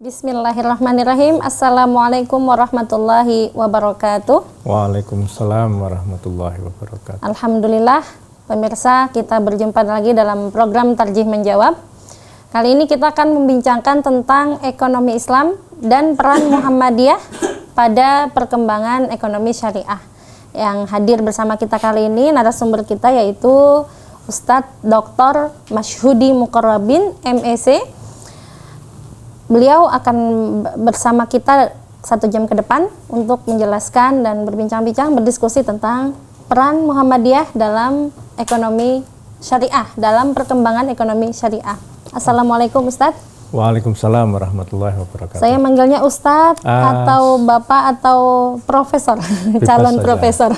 Bismillahirrahmanirrahim. Assalamualaikum warahmatullahi wabarakatuh. Waalaikumsalam warahmatullahi wabarakatuh. Alhamdulillah, pemirsa, kita berjumpa lagi dalam program Tarjih Menjawab. Kali ini kita akan membincangkan tentang ekonomi Islam dan peran Muhammadiyah pada perkembangan ekonomi syariah. Yang hadir bersama kita kali ini narasumber kita yaitu Ustadz Dr. Masyhudi Muqarrabin, MEC. Beliau akan bersama kita 1 jam ke depan untuk menjelaskan dan berbincang-bincang, berdiskusi tentang peran Muhammadiyah dalam ekonomi syariah, dalam perkembangan ekonomi syariah. Assalamualaikum Ustadz. Waalaikumsalam warahmatullahi wabarakatuh. Saya manggilnya Ustadz atau Bapak atau Profesor, calon saja. Profesor.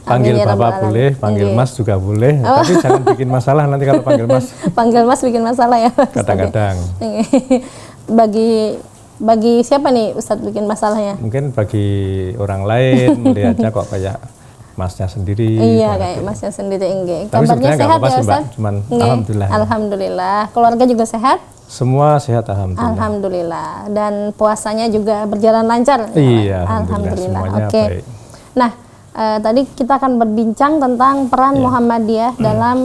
Panggil Bapak boleh, panggil Mas juga boleh, tapi jangan bikin masalah nanti kalau panggil Mas. Panggil Mas bikin masalah ya. Kadang-kadang. Bagi siapa nih Ustadz bikin masalahnya? Mungkin bagi orang lain melihatnya kok kayak Masnya sendiri. Iya, kayak Masnya sendiri. Tapi kabarnya sehat ya Ustadz? Cuman alhamdulillah. Alhamdulillah. Keluarga juga sehat? Semua sehat alhamdulillah. Alhamdulillah. Dan puasanya juga berjalan lancar? Iya, alhamdulillah. Oke. Baik. Nah, tadi kita akan berbincang tentang peran Muhammadiyah dalam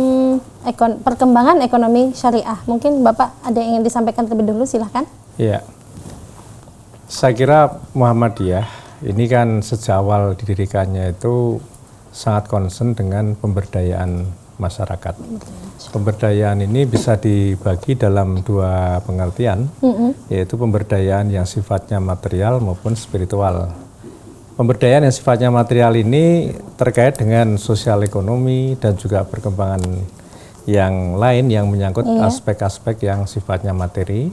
perkembangan ekonomi syariah. Mungkin Bapak ada yang ingin disampaikan terlebih dulu, silahkan. Iya. Saya kira Muhammadiyah ini kan sejak awal didirikannya itu sangat concern dengan pemberdayaan masyarakat. Pemberdayaan ini bisa dibagi dalam 2 pengertian, yaitu pemberdayaan yang sifatnya material maupun spiritual. Pemberdayaan yang sifatnya material ini terkait dengan sosial ekonomi dan juga perkembangan yang lain yang menyangkut aspek-aspek yang sifatnya materi.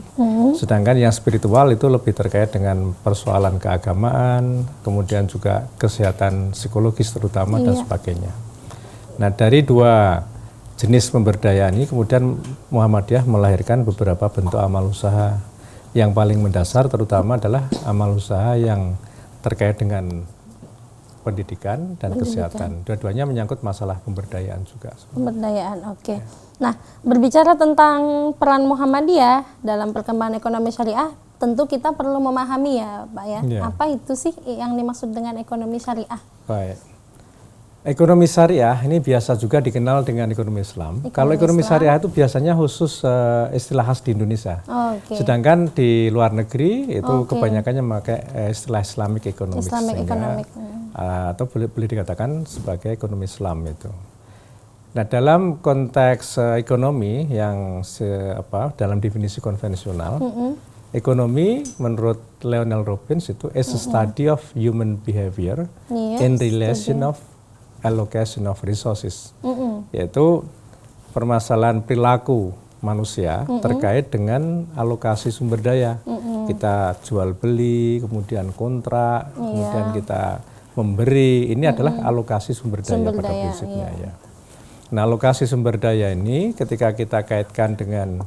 Sedangkan yang spiritual itu lebih terkait dengan persoalan keagamaan, kemudian juga kesehatan psikologis terutama dan sebagainya. Nah, dari 2 jenis pemberdayaan ini kemudian Muhammadiyah melahirkan beberapa bentuk amal usaha. Yang paling mendasar terutama adalah amal usaha yang terkait dengan pendidikan dan kesehatan. Dua-duanya menyangkut masalah pemberdayaan juga. Pemberdayaan, oke. Nah, berbicara tentang peran Muhammadiyah dalam perkembangan ekonomi syariah, tentu kita perlu memahami ya Pak ya, apa itu sih yang dimaksud dengan ekonomi syariah? Baik. Ekonomi syariah ini biasa juga dikenal dengan ekonomi Islam. Kalau ekonomi syariah itu biasanya khusus istilah khas di Indonesia. Sedangkan di luar negeri itu kebanyakannya memakai istilah Islamic Economics. Atau boleh dikatakan sebagai ekonomi Islam itu. Nah, dalam konteks ekonomi yang dalam definisi konvensional, ekonomi menurut Leonel Robbins itu is a study of human behavior in relation of allocation of resources, yaitu permasalahan perilaku manusia terkait dengan alokasi sumber daya. Kita jual beli, kemudian kontrak, kemudian kita memberi, ini adalah alokasi sumber daya pada prinsipnya ya. Nah, alokasi sumber daya ini ketika kita kaitkan dengan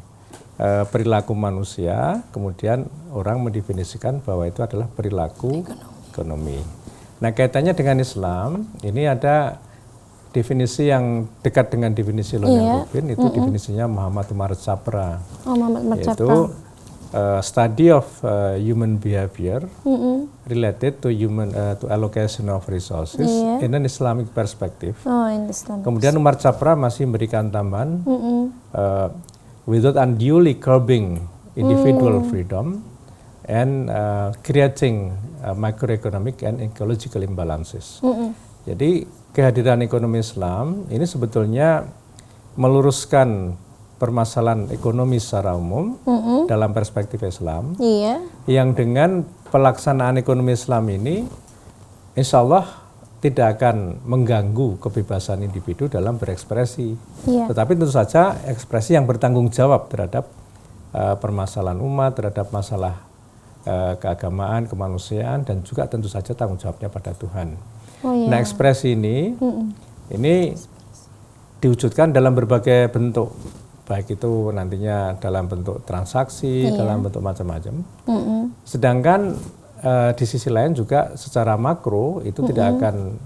perilaku manusia, kemudian orang mendefinisikan bahwa itu adalah perilaku ekonomi. Nah, kaitannya dengan Islam, ini ada definisi yang dekat dengan definisi Leonel Robbins, itu definisinya Muhammad Umar Chapra, yaitu study of human behavior related to allocation of resources in an Islamic perspective. Kemudian Umar Chapra masih memberikan tambahan without unduly curbing individual freedom and creating macroeconomic and ecological imbalances. Jadi kehadiran ekonomi Islam ini sebetulnya meluruskan permasalahan ekonomi secara umum dalam perspektif Islam, yang dengan pelaksanaan ekonomi Islam ini insya Allah tidak akan mengganggu kebebasan individu dalam berekspresi. Tetapi tentu saja ekspresi yang bertanggung jawab terhadap permasalahan umat, terhadap masalah keagamaan, kemanusiaan, dan juga tentu saja tanggung jawabnya pada Tuhan. Nah, ekspresi ini diwujudkan dalam berbagai bentuk, baik itu nantinya dalam bentuk transaksi, dalam bentuk macam-macam. Sedangkan di sisi lain juga secara makro itu tidak akan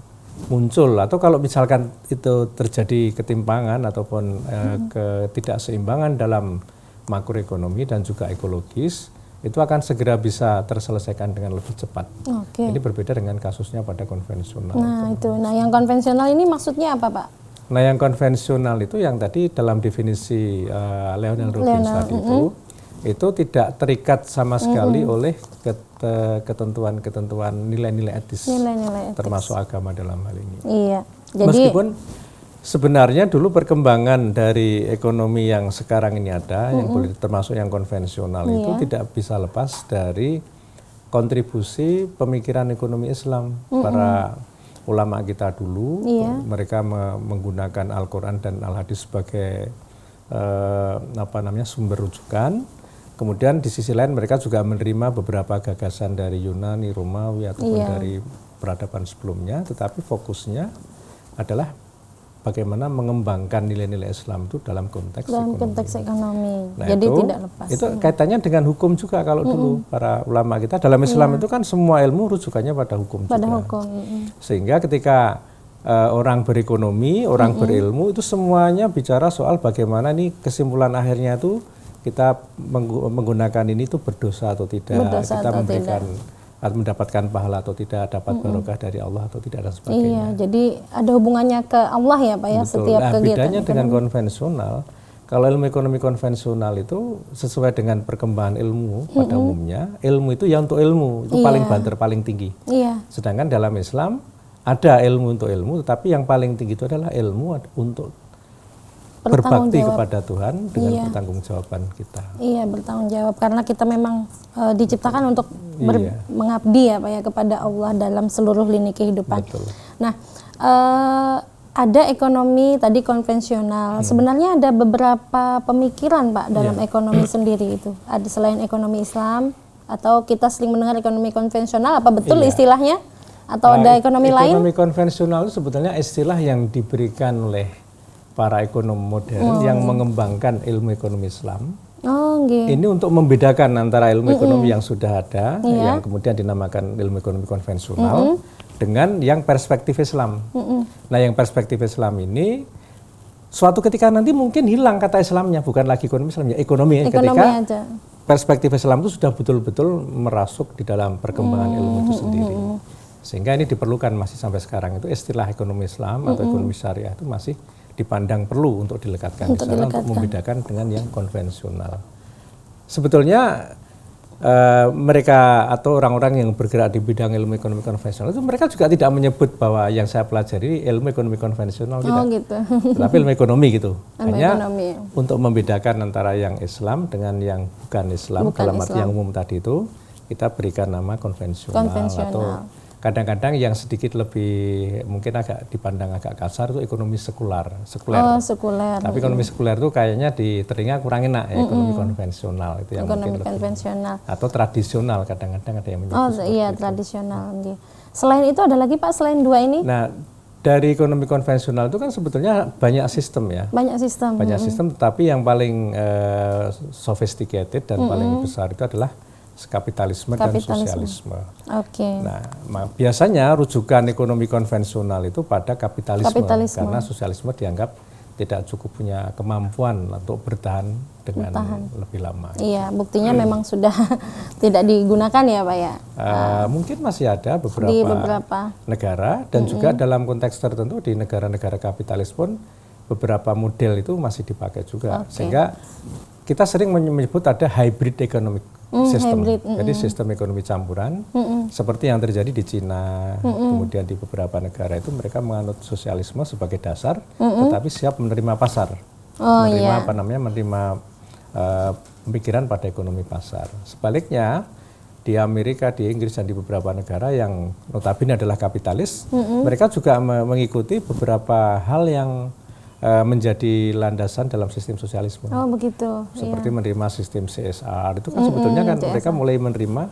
muncul, atau kalau misalkan itu terjadi ketimpangan ataupun ketidakseimbangan dalam makroekonomi dan juga ekologis, itu akan segera bisa terselesaikan dengan lebih cepat. Oke. Ini berbeda dengan kasusnya pada konvensional. Nah itu, nah yang konvensional ini maksudnya apa Pak? Nah yang konvensional itu yang tadi dalam definisi Leonel Robbins tadi itu tidak terikat sama sekali oleh ketentuan-ketentuan nilai-nilai etis, termasuk agama dalam hal ini. Iya. Jadi, meskipun sebenarnya dulu perkembangan dari ekonomi yang sekarang ini ada, yang boleh termasuk yang konvensional itu tidak bisa lepas dari kontribusi pemikiran ekonomi Islam. Para ulama kita dulu, mereka menggunakan Al-Quran dan Al-Hadis sebagai sumber rujukan. Kemudian di sisi lain mereka juga menerima beberapa gagasan dari Yunani, Romawi ataupun dari peradaban sebelumnya, tetapi fokusnya adalah bagaimana mengembangkan nilai-nilai Islam itu dalam konteks ekonomi. Nah, jadi tidak lepas. Itu kaitannya dengan hukum juga kalau dulu para ulama kita dalam Islam itu kan semua ilmu rujukannya pada hukum juga. Sehingga ketika orang berekonomi, orang berilmu itu semuanya bicara soal bagaimana nih kesimpulan akhirnya itu kita menggunakan ini itu berdosa atau tidak, kita memberikan atau mendapatkan pahala atau tidak, dapat barokah dari Allah atau tidak dan sebagainya. Iya, jadi ada hubungannya ke Allah ya Pak ya. Betul. Setiap kegiatan. Bedanya dengan konvensional, kalau ilmu ekonomi konvensional itu sesuai dengan perkembangan ilmu pada umumnya, ilmu itu ya untuk ilmu, itu paling banter, paling tinggi. Sedangkan dalam Islam ada ilmu untuk ilmu, tetapi yang paling tinggi itu adalah ilmu untuk berbakti kepada Tuhan dengan pertanggungjawaban kita. Iya, bertanggung jawab karena kita memang diciptakan untuk mengabdi ya Pak ya kepada Allah dalam seluruh lini kehidupan. Betul. Nah, ada ekonomi tadi konvensional. Sebenarnya ada beberapa pemikiran Pak dalam ekonomi sendiri itu. Ada selain ekonomi Islam atau kita sering mendengar ekonomi konvensional, apa betul istilahnya? Atau ada ekonomi lain? Ekonomi konvensional itu sebetulnya istilah yang diberikan oleh para ekonom modern yang mengembangkan ilmu ekonomi Islam. Ini untuk membedakan antara ilmu ekonomi yang sudah ada, yang kemudian dinamakan ilmu ekonomi konvensional, dengan yang perspektif Islam. Nah, yang perspektif Islam ini suatu ketika nanti mungkin hilang kata Islamnya, bukan lagi ekonomi Islam, ya ekonomi ketika aja. Perspektif Islam itu sudah betul-betul merasuk di dalam perkembangan ilmu itu sendiri. Sehingga ini diperlukan masih sampai sekarang itu istilah ekonomi Islam atau ekonomi syariah itu masih dipandang perlu untuk dilekatkan di sana untuk membedakan dengan yang konvensional. Sebetulnya mereka atau orang-orang yang bergerak di bidang ilmu ekonomi konvensional itu mereka juga tidak menyebut bahwa yang saya pelajari ilmu ekonomi konvensional tidak. Tapi ilmu ekonomi gitu. Hanya untuk membedakan antara yang Islam dengan yang bukan Islam dalam arti yang umum tadi itu kita berikan nama konvensional. Atau kadang-kadang yang sedikit lebih mungkin agak dipandang agak kasar itu ekonomi sekuler. Sekuler. Tapi ekonomi sekuler itu kayaknya di telinga kurang enak ya, ekonomi konvensional itu yang ekonomi mungkin konvensional. Atau tradisional kadang-kadang ada yang menyebut. Tradisional. Selain itu ada lagi Pak selain dua ini? Nah, dari ekonomi konvensional itu kan sebetulnya banyak sistem ya. Banyak sistem. Tetapi yang paling sophisticated dan paling besar itu adalah kapitalisme dan sosialisme. Nah, biasanya rujukan ekonomi konvensional itu pada kapitalisme. Karena sosialisme dianggap tidak cukup punya kemampuan untuk bertahan dengan lebih lama. Iya, buktinya memang sudah tidak digunakan ya Pak ya. Mungkin masih ada beberapa negara dan juga dalam konteks tertentu di negara-negara kapitalis pun beberapa model itu masih dipakai juga. Sehingga kita sering menyebut ada hybrid economic system. Jadi sistem ekonomi campuran seperti yang terjadi di Cina, kemudian di beberapa negara itu mereka menganut sosialisme sebagai dasar, tetapi siap menerima pasar, menerima pemikiran pada ekonomi pasar. Sebaliknya di Amerika, di Inggris dan di beberapa negara yang notabene adalah kapitalis, mereka juga mengikuti beberapa hal yang menjadi landasan dalam sistem sosialisme. Begitu. Seperti menerima sistem CSR itu kan sebetulnya kan CSR. Mereka mulai menerima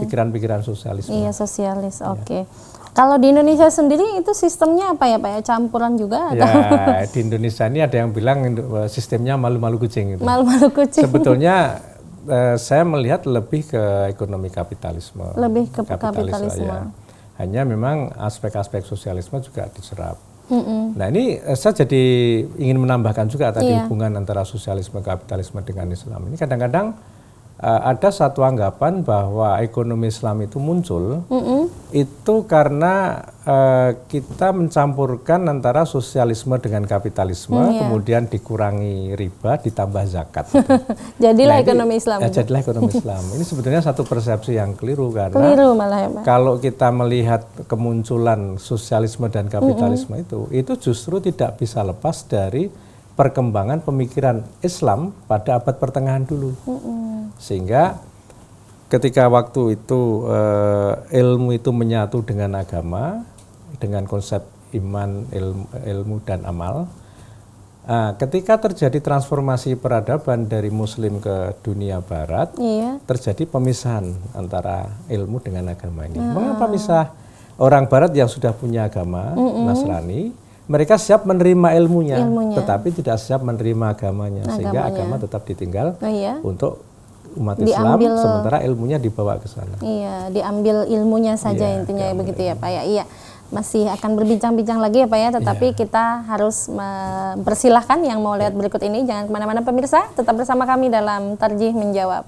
pikiran-pikiran sosialisme. Iya, sosialis. Oke. Kalau di Indonesia sendiri itu sistemnya apa ya Pak ya? Campuran juga atau? Ya, di Indonesia ini ada yang bilang sistemnya malu-malu kucing gitu. Malu-malu kucing. Sebetulnya saya melihat lebih ke ekonomi kapitalisme. Lebih ke kapitalisme. Ya. Hanya memang aspek-aspek sosialisme juga diserap. Nah ini saya jadi ingin menambahkan juga tadi hubungan antara sosialisme kapitalisme dengan Islam. Ini kadang-kadang ada satu anggapan bahwa ekonomi Islam itu muncul itu karena kita mencampurkan antara sosialisme dengan kapitalisme, kemudian dikurangi riba, ditambah zakat. Gitu. Jadilah ekonomi Islam. Jadilah ekonomi Islam. Ini sebetulnya satu persepsi yang keliru karena malah ya, Pak. Kalau kita melihat kemunculan sosialisme dan kapitalisme itu justru tidak bisa lepas dari perkembangan pemikiran Islam pada abad pertengahan dulu. Sehingga ketika waktu itu ilmu itu menyatu dengan agama, dengan konsep iman, ilmu dan amal, ketika terjadi transformasi peradaban dari Muslim ke dunia Barat, terjadi pemisahan antara ilmu dengan agama ini. Mengapa misah? Orang Barat yang sudah punya agama Nasrani, mereka siap menerima ilmunya, tetapi tidak siap menerima agamanya, sehingga agama tetap ditinggal untuk umat Islam, sementara ilmunya dibawa ke sana. Iya, diambil ilmunya saja intinya begitu ya Pak ya. Iya, masih akan berbincang-bincang lagi ya Pak ya, tetapi kita harus mempersilahkan yang mau lihat berikut ini, jangan kemana-mana pemirsa, tetap bersama kami dalam Tarjih Menjawab.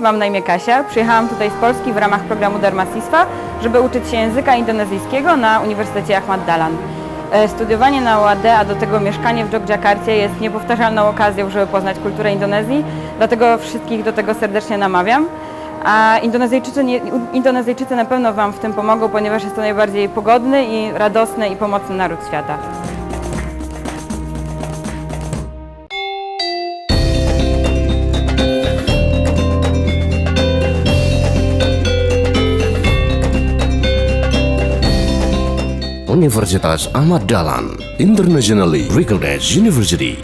Mam na imię Kasia. Przyjechałam tutaj z Polski w ramach programu Darmasiswa, żeby uczyć się języka indonezyjskiego na Uniwersytecie Ahmad Dahlan. Studiowanie na UAD, a do tego mieszkanie w Jogjakarcie jest niepowtarzalną okazją, żeby poznać kulturę Indonezji, dlatego wszystkich do tego serdecznie namawiam. A Indonezyjczycy na pewno Wam w tym pomogą, ponieważ jest to najbardziej pogodny i radosny i pomocny naród świata. Universitas Ahmad Dahlan, internationally recognized university.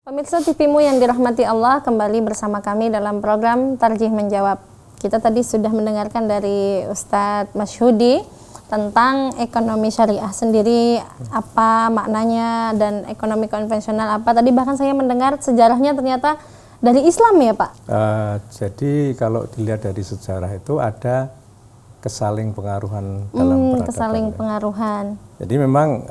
Pemirsa TV-mu yang dirahmati Allah, kembali bersama kami dalam program Tarjih Menjawab. Kita tadi sudah mendengarkan dari Ustadz Masyhudi tentang ekonomi syariah sendiri, apa maknanya, dan ekonomi konvensional apa. Tadi bahkan saya mendengar sejarahnya ternyata dari Islam ya Pak? Jadi kalau dilihat dari sejarah itu ada kesaling pengaruhan dalam peradaban. Kesaling pengaruhan. Jadi memang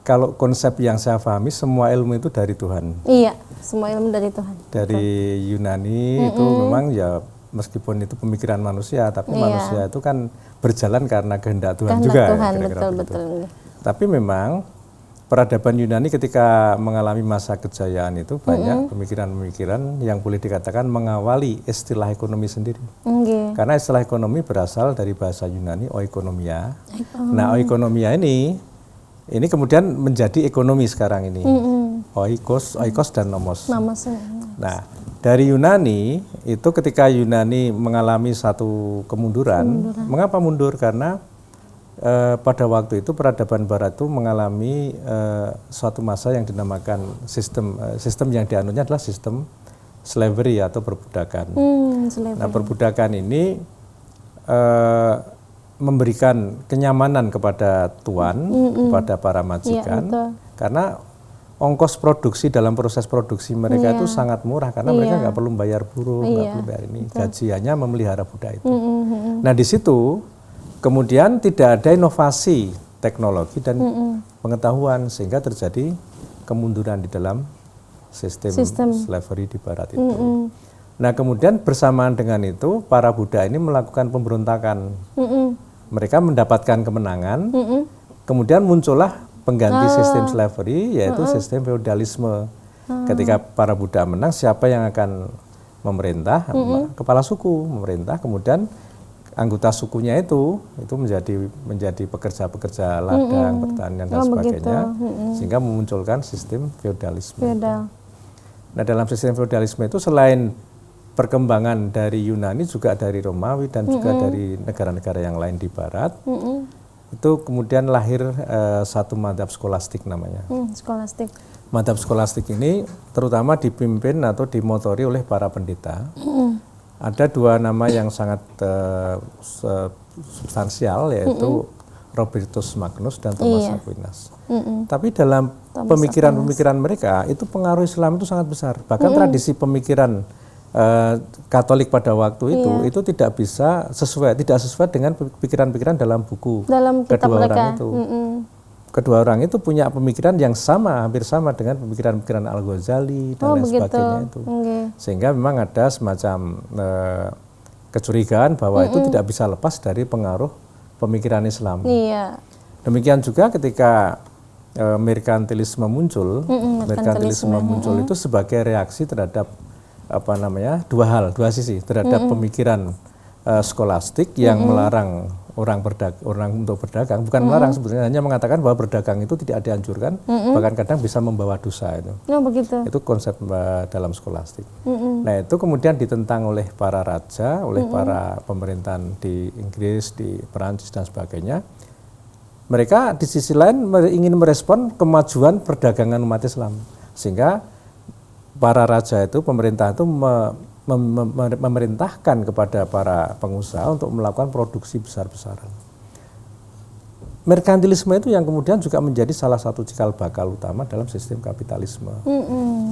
kalau konsep yang saya pahami, semua ilmu itu dari Tuhan. Iya, semua ilmu dari Tuhan. Dari Yunani itu memang ya meskipun itu pemikiran manusia, tapi manusia itu kan berjalan karena kehendak Tuhan juga. Tuhan, ya, betul. Tapi memang peradaban Yunani ketika mengalami masa kejayaan itu banyak pemikiran-pemikiran yang boleh dikatakan mengawali istilah ekonomi sendiri. Karena istilah ekonomi berasal dari bahasa Yunani oikonomia. Nah, oikonomia ini kemudian menjadi ekonomi sekarang ini. Oikos dan nomos. Nah, dari Yunani itu ketika Yunani mengalami satu kemunduran. Mengapa mundur? Karena pada waktu itu peradaban Barat itu mengalami suatu masa yang dinamakan sistem yang dianutnya adalah sistem slavery atau perbudakan. Nah, perbudakan ini memberikan kenyamanan kepada tuan, kepada para majikan, karena ongkos produksi dalam proses produksi mereka itu sangat murah karena mereka nggak perlu bayar buruh, nggak perlu bayar ini, gaji hanya memelihara budak itu. Nah, di situ kemudian tidak ada inovasi teknologi dan pengetahuan sehingga terjadi kemunduran di dalam sistem slavery di Barat itu. Nah, kemudian bersamaan dengan itu para budak ini melakukan pemberontakan. Mereka mendapatkan kemenangan, kemudian muncullah pengganti sistem slavery yaitu sistem feodalisme. Ketika para budak menang, siapa yang akan memerintah? Kepala suku memerintah, kemudian anggota sukunya itu menjadi pekerja-pekerja ladang, pertanian dan sebagainya, sehingga memunculkan sistem feodalisme. Nah, dalam sistem feodalisme itu selain perkembangan dari Yunani juga dari Romawi dan juga dari negara-negara yang lain di Barat, itu kemudian lahir satu madhab skolastik namanya. Skolastik. Madhab skolastik ini terutama dipimpin atau dimotori oleh para pendeta. Ada dua nama yang sangat substansial yaitu Robertus Magnus dan Thomas Aquinas. Tapi dalam pemikiran-pemikiran mereka itu pengaruh Islam itu sangat besar. Bahkan tradisi pemikiran Katolik pada waktu itu tidak sesuai dengan pikiran-pikiran dalam buku kedua orang itu. Kedua orang itu punya pemikiran yang hampir sama dengan pemikiran-pemikiran Al-Ghazali dan lain sebagainya itu. Sehingga memang ada semacam kecurigaan bahwa itu tidak bisa lepas dari pengaruh pemikiran Islam. Demikian juga ketika merkantilisme muncul, itu sebagai reaksi terhadap dua sisi terhadap pemikiran skolastik yang melarang orang untuk berdagang, bukan melarang sebetulnya, hanya mengatakan bahwa berdagang itu tidak dianjurkan, bahkan kadang bisa membawa dosa itu. Itu konsep dalam skolastik. Nah, itu kemudian ditentang oleh para raja, oleh para pemerintahan di Inggris, di Perancis dan sebagainya. Mereka di sisi lain ingin merespon kemajuan perdagangan umat Islam, sehingga para raja itu, pemerintah itu memerintahkan kepada para pengusaha untuk melakukan produksi besar-besaran. Merkantilisme itu yang kemudian juga menjadi salah satu cikal bakal utama dalam sistem kapitalisme.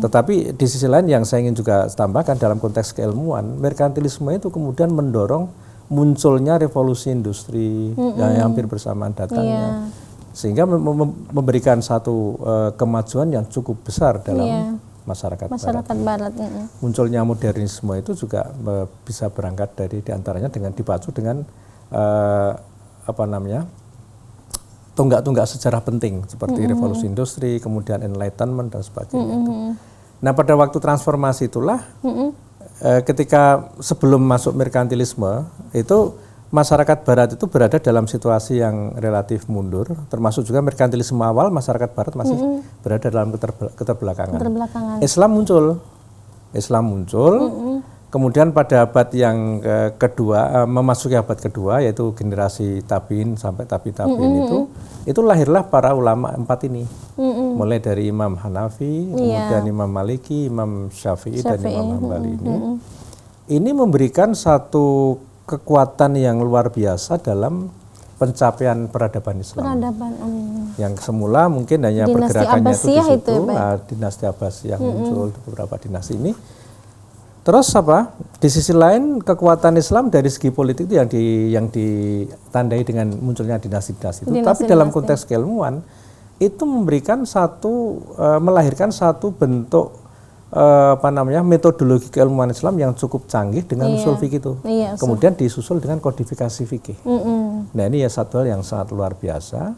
Tetapi di sisi lain yang saya ingin juga tambahkan dalam konteks keilmuan, merkantilisme itu kemudian mendorong munculnya revolusi industri yang hampir bersamaan datangnya. Sehingga memberikan satu kemajuan yang cukup besar dalam masyarakat Barat. Munculnya modernisme itu juga bisa berangkat dari diantaranya dengan dipacu dengan tonggak-tonggak sejarah penting seperti revolusi industri, kemudian enlightenment dan sebagainya itu. Nah, pada waktu transformasi itulah ketika sebelum masuk merkantilisme itu masyarakat Barat itu berada dalam situasi yang relatif mundur, termasuk juga merkantilisme awal masyarakat Barat masih berada dalam keterbelakangan. Islam muncul, kemudian pada abad yang kedua, memasuki abad kedua, yaitu generasi tabiin sampai tabiin itu lahirlah para ulama empat ini, mulai dari Imam Hanafi, kemudian Imam Maliki, Imam Syafi'i dan Imam Hambali ini. Ini memberikan satu kekuatan yang luar biasa dalam pencapaian peradaban Islam. Yang semula mungkin hanya pergerakannya itu di situ, dinasti Abbasiyah muncul, beberapa dinasti ini. Terus di sisi lain kekuatan Islam dari segi politik itu yang ditandai dengan munculnya dinasti-dinasti itu. Tapi dalam konteks keilmuan itu memberikan melahirkan satu bentuk metodologi keilmuan Islam yang cukup canggih dengan usul fikih itu. Kemudian disusul dengan kodifikasi fikih. Nah, ini satu hal yang sangat luar biasa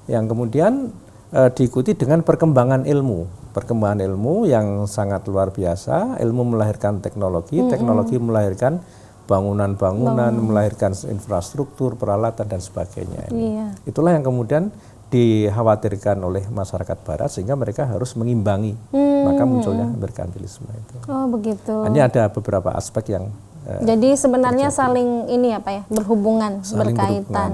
yang kemudian diikuti dengan perkembangan ilmu yang sangat luar biasa. Ilmu melahirkan teknologi, teknologi melahirkan bangunan-bangunan, melahirkan infrastruktur, peralatan dan sebagainya. Itulah yang kemudian dikhawatirkan oleh masyarakat Barat sehingga mereka harus mengimbangi, maka munculnya merkantilisme itu. Oh begitu. Ini ada beberapa aspek yang jadi sebenarnya saling ini apa ya, berhubungan, saling berkaitan.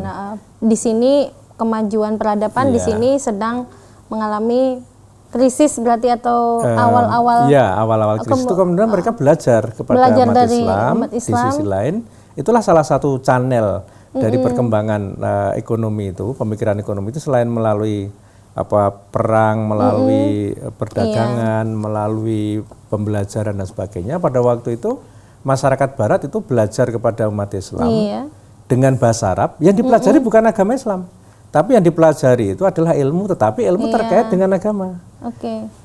Di sini kemajuan peradaban, di sini sedang mengalami krisis berarti atau awal-awal. Iya, awal-awal krisis itu kemudian mereka belajar kepada umat Islam. Di sisi lain, itulah salah satu channel dari perkembangan ekonomi itu, pemikiran ekonomi itu selain melalui perang, melalui perdagangan, melalui pembelajaran dan sebagainya. Pada waktu itu masyarakat Barat itu belajar kepada umat Islam dengan bahasa Arab. Yang dipelajari bukan agama Islam, tapi yang dipelajari itu adalah ilmu, tetapi ilmu terkait dengan agama.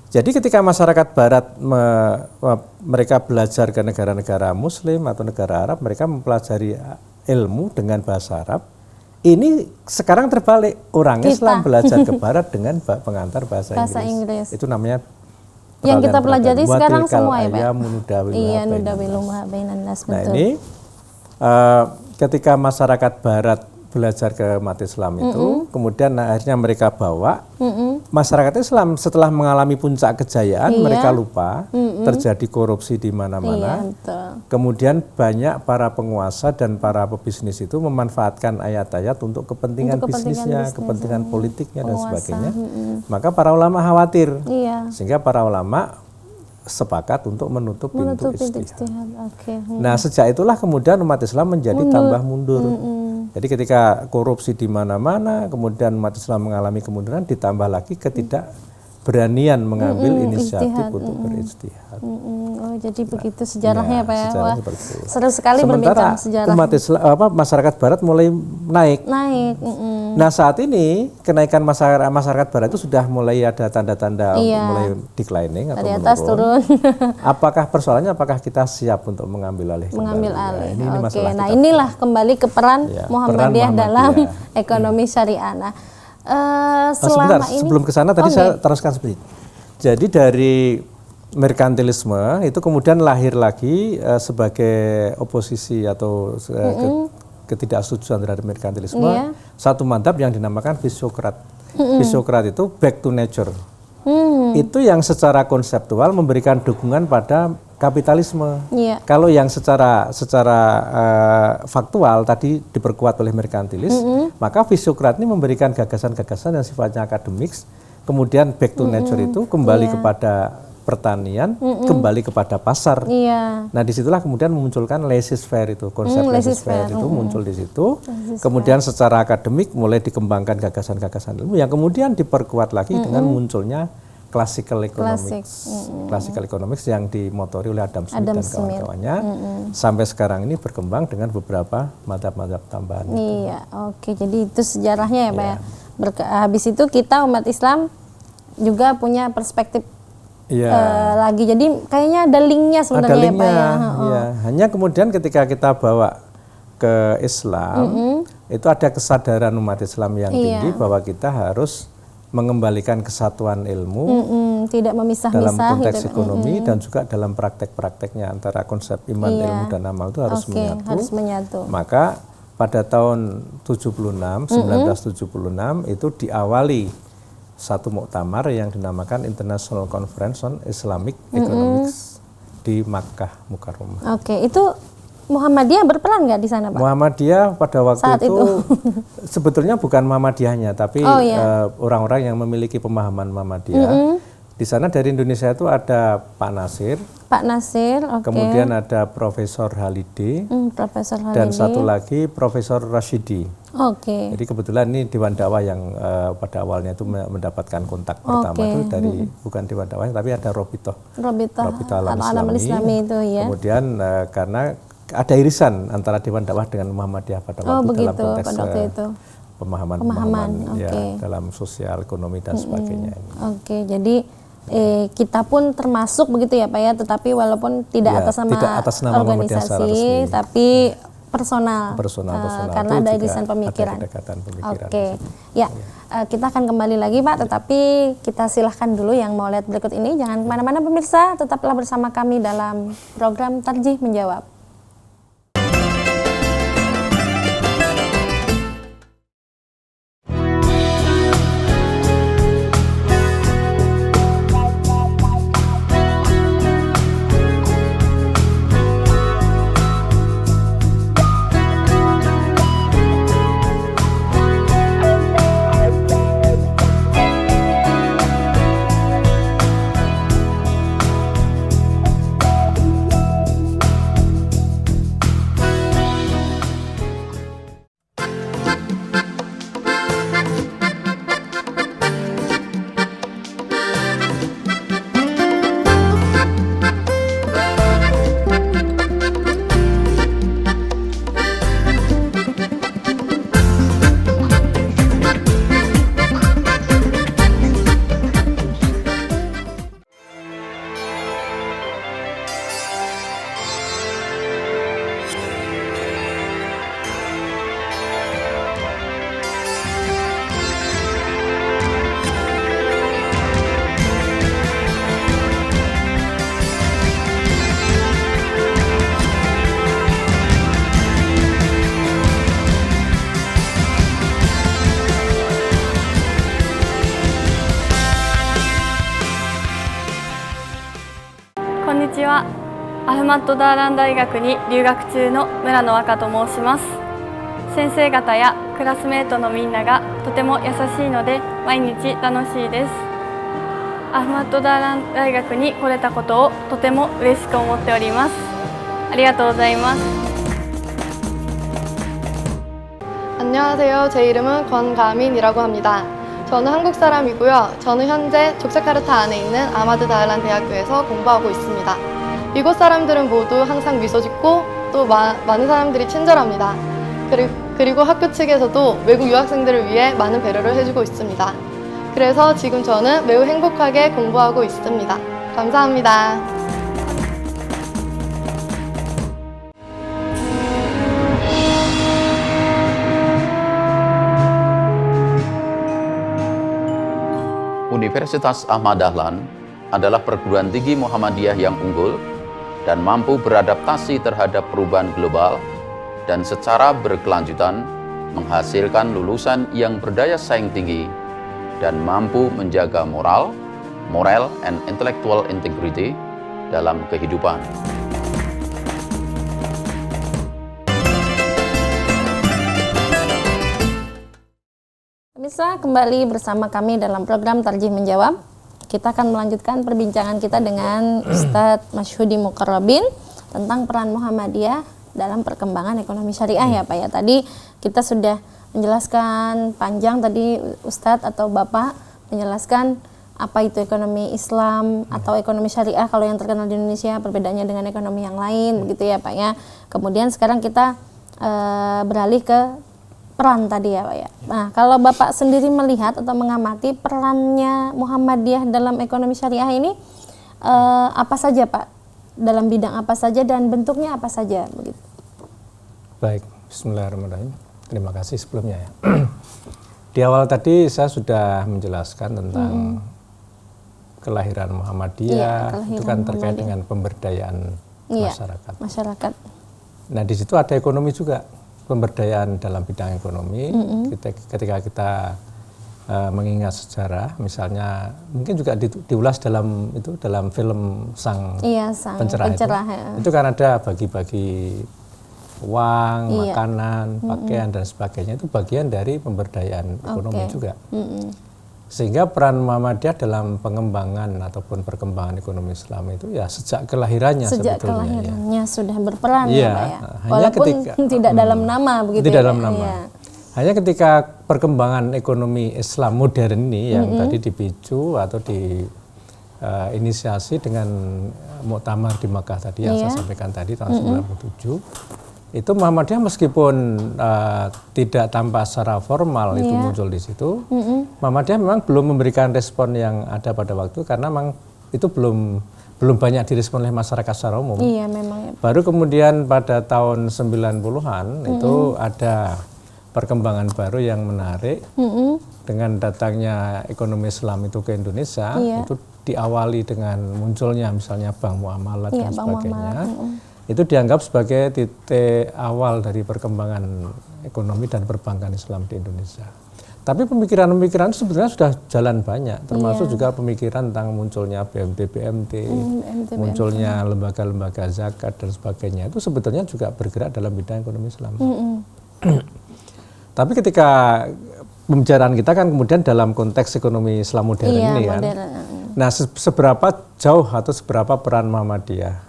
Jadi ketika masyarakat Barat mereka belajar ke negara-negara Muslim atau negara Arab, mereka mempelajari ilmu dengan bahasa Arab. Ini sekarang terbalik, orang Islam belajar ke Barat dengan pengantar bahasa Inggris. Itu namanya yang kita pelajari sekarang semua ya Pak? Iya, nudawilumha bainan nas. Nah ini ketika masyarakat Barat belajar ke umat Islam itu, kemudian akhirnya mereka bawa masyarakat Islam setelah mengalami puncak kejayaan, mereka lupa terjadi korupsi di mana-mana. Kemudian banyak para penguasa dan para pebisnis itu memanfaatkan ayat-ayat untuk kepentingan bisnisnya, kepentingan politiknya dan sebagainya. Maka para ulama khawatir, sehingga para ulama sepakat untuk menutup pintu ijtihad. Nah sejak itulah kemudian umat Islam menjadi tambah mundur. Jadi ketika korupsi di mana-mana, kemudian umat Islam mengalami kemunduran, ditambah lagi ketidakberanian mengambil inisiatif untuk berijtihad. Oh, jadi begitu sejarahnya Pak ya. Wah, seru sekali berbincang sejarah. Umat Islam, masyarakat Barat mulai naik. Nah saat ini kenaikan masyarakat Barat itu sudah mulai ada tanda-tanda mulai declining atau dari atas menurun. Apakah persoalannya? Apakah kita siap untuk mengambil alih? Mengambil alih. Ini masalah. Nah inilah kembali ke peran Muhammadiyah dalam ekonomi syariah. Nah, sebentar, sebelum ke sana tadi saya teruskan sedikit. Jadi dari merkantilisme itu kemudian lahir lagi sebagai oposisi atau ketidaksetujuan terhadap merkantilisme, satu madzhab yang dinamakan Fisiokrat. Fisiokrat itu back to nature. Itu yang secara konseptual memberikan dukungan pada kapitalisme. Kalau yang secara faktual tadi diperkuat oleh merkantilis, maka Fisiokrat ini memberikan gagasan-gagasan yang sifatnya akademik, kemudian back to nature itu kembali kepada pertanian, kembali kepada pasar. Nah disitulah kemudian memunculkan laissez-faire itu, konsep laissez-faire itu muncul di situ. Kemudian secara akademik mulai dikembangkan gagasan-gagasan ilmu yang kemudian diperkuat lagi dengan munculnya classical economics. Classical economics yang dimotori oleh Adam Smith dan kawan-kawannya sampai sekarang ini berkembang dengan beberapa madzhab-madzhab tambahan. Jadi itu sejarahnya ya Pak ya. Habis itu kita umat Islam juga punya perspektif lagi. Jadi kayaknya ada linknya sebenarnya ya Pak ya. Hanya kemudian ketika kita bawa ke Islam, itu ada kesadaran umat Islam yang tinggi bahwa kita harus mengembalikan kesatuan ilmu, tidak memisah-misah dalam konteks ekonomi dan juga dalam praktek-prakteknya antara konsep iman, ilmu dan amal itu harus menyatu. Maka pada tahun 1976 itu diawali satu muktamar yang dinamakan International Conference on Islamic Economics di Makkah Mukarramah. Itu Muhammadiyah berperan nggak di sana Pak? Muhammadiyah pada waktu itu sebetulnya bukan Muhammadiyahnya, tapi orang-orang yang memiliki pemahaman Muhammadiyah. Di sana dari Indonesia itu ada Pak Nasir, kemudian ada Profesor Halide, dan satu lagi Profesor Rashidi. Jadi kebetulan ini Dewan Dakwah yang pada awalnya itu mendapatkan kontak pertama itu dari bukan Dewan Dakwah tapi ada Robitoh Alam Islami itu ya. Kemudian karena ada irisan antara Dewan Dakwah dengan Muhammadiyah pada waktu dalam konteks pemahaman dalam sosial, ekonomi dan sebagainya. Jadi kita pun termasuk begitu ya Pak ya, tetapi walaupun tidak atas nama organisasi, tapi personal karena ada irisan pemikiran. Kita akan kembali lagi Pak, tetapi kita silahkan dulu yang mau lihat berikut ini. Jangan kemana-mana pemirsa, tetaplah bersama kami dalam program Tarjih Menjawab. んにちは。アフマッドダーラン大学に留学中の村野若と申します。先生方やクラスメートのみんながとても優しいので毎日楽しいです。アフマッドダーラン大学に来れたことをとても嬉しく思っております。ありがとうございます。 안녕하세요. 제 이름은 권가민이라고 합니다. 저는 한국 사람이고요. 저는 현재 족자카르타 안에 있는 아마드 다알란 대학교에서 공부하고 있습니다. 이곳 사람들은 모두 항상 미소 짓고 또 많은 사람들이 친절합니다. 그리고 학교 측에서도 외국 유학생들을 위해 많은 배려를 해주고 있습니다. 그래서 지금 저는 매우 행복하게 공부하고 있습니다. 감사합니다. Universitas Ahmad Dahlan adalah perguruan tinggi Muhammadiyah yang unggul dan mampu beradaptasi terhadap perubahan global dan secara berkelanjutan menghasilkan lulusan yang berdaya saing tinggi dan mampu menjaga moral and intellectual integrity dalam kehidupan. Pemirsa, kembali bersama kami dalam program Tarjih Menjawab. Kita akan melanjutkan perbincangan kita dengan Ustadz Masyhudi Muqarrabin tentang peran Muhammadiyah dalam perkembangan ekonomi syariah ya Pak ya. Tadi kita sudah menjelaskan panjang tadi Ustadz atau Bapak menjelaskan apa itu ekonomi Islam atau ekonomi syariah kalau yang terkenal di Indonesia, perbedaannya dengan ekonomi yang lain begitu ya Pak ya. Kemudian sekarang kita beralih ke peran tadi ya Pak ya. Nah, kalau Bapak sendiri melihat atau mengamati perannya Muhammadiyah dalam ekonomi syariah ini apa saja Pak? Dalam bidang apa saja dan bentuknya apa saja begitu? Baik, bismillahirrahmanirrahim. Terima kasih sebelumnya ya. Di awal tadi saya sudah menjelaskan tentang kelahiran Muhammadiyah, itu kan terkait dengan pemberdayaan masyarakat. Nah, di situ ada ekonomi juga. Pemberdayaan dalam bidang ekonomi, ketika kita mengingat sejarah, misalnya mungkin juga diulas dalam film Sang Pencerah itu kan ada bagi-bagi uang, makanan, pakaian dan sebagainya, itu bagian dari pemberdayaan ekonomi juga. Sehingga peran Muhammadiyah dalam pengembangan ataupun perkembangan ekonomi Islam itu ya sejak kelahirannya ya. Sudah berperan ya Pak ya. Walaupun tidak dalam nama begitu. Tidak dalam nama. Ya. Hanya ketika perkembangan ekonomi Islam modern ini yang tadi dipicu atau diinisiasi dengan Muktamar di Makkah tadi yang saya sampaikan tadi tahun 97. Itu Muhammadiyah meskipun tidak tampak secara formal itu muncul di situ, Muhammadiyah memang belum memberikan respon yang ada pada waktu karena memang itu belum banyak direspon oleh masyarakat secara umum. Iya, memang ya. Baru kemudian pada tahun 90-an itu ada perkembangan baru yang menarik dengan datangnya ekonomi Islam itu ke Indonesia, itu diawali dengan munculnya misalnya Bank Muamalat dan sebagainya. Itu dianggap sebagai titik awal dari perkembangan ekonomi dan perbankan Islam di Indonesia. Tapi pemikiran-pemikiran sebetulnya sudah jalan banyak, termasuk juga pemikiran tentang munculnya BMT, munculnya lembaga-lembaga zakat dan sebagainya. Itu sebetulnya juga bergerak dalam bidang ekonomi Islam. Tapi ketika pembicaraan kita kan kemudian dalam konteks ekonomi Islam modern ini kan. Nah, seberapa jauh atau seberapa peran Muhammadiyah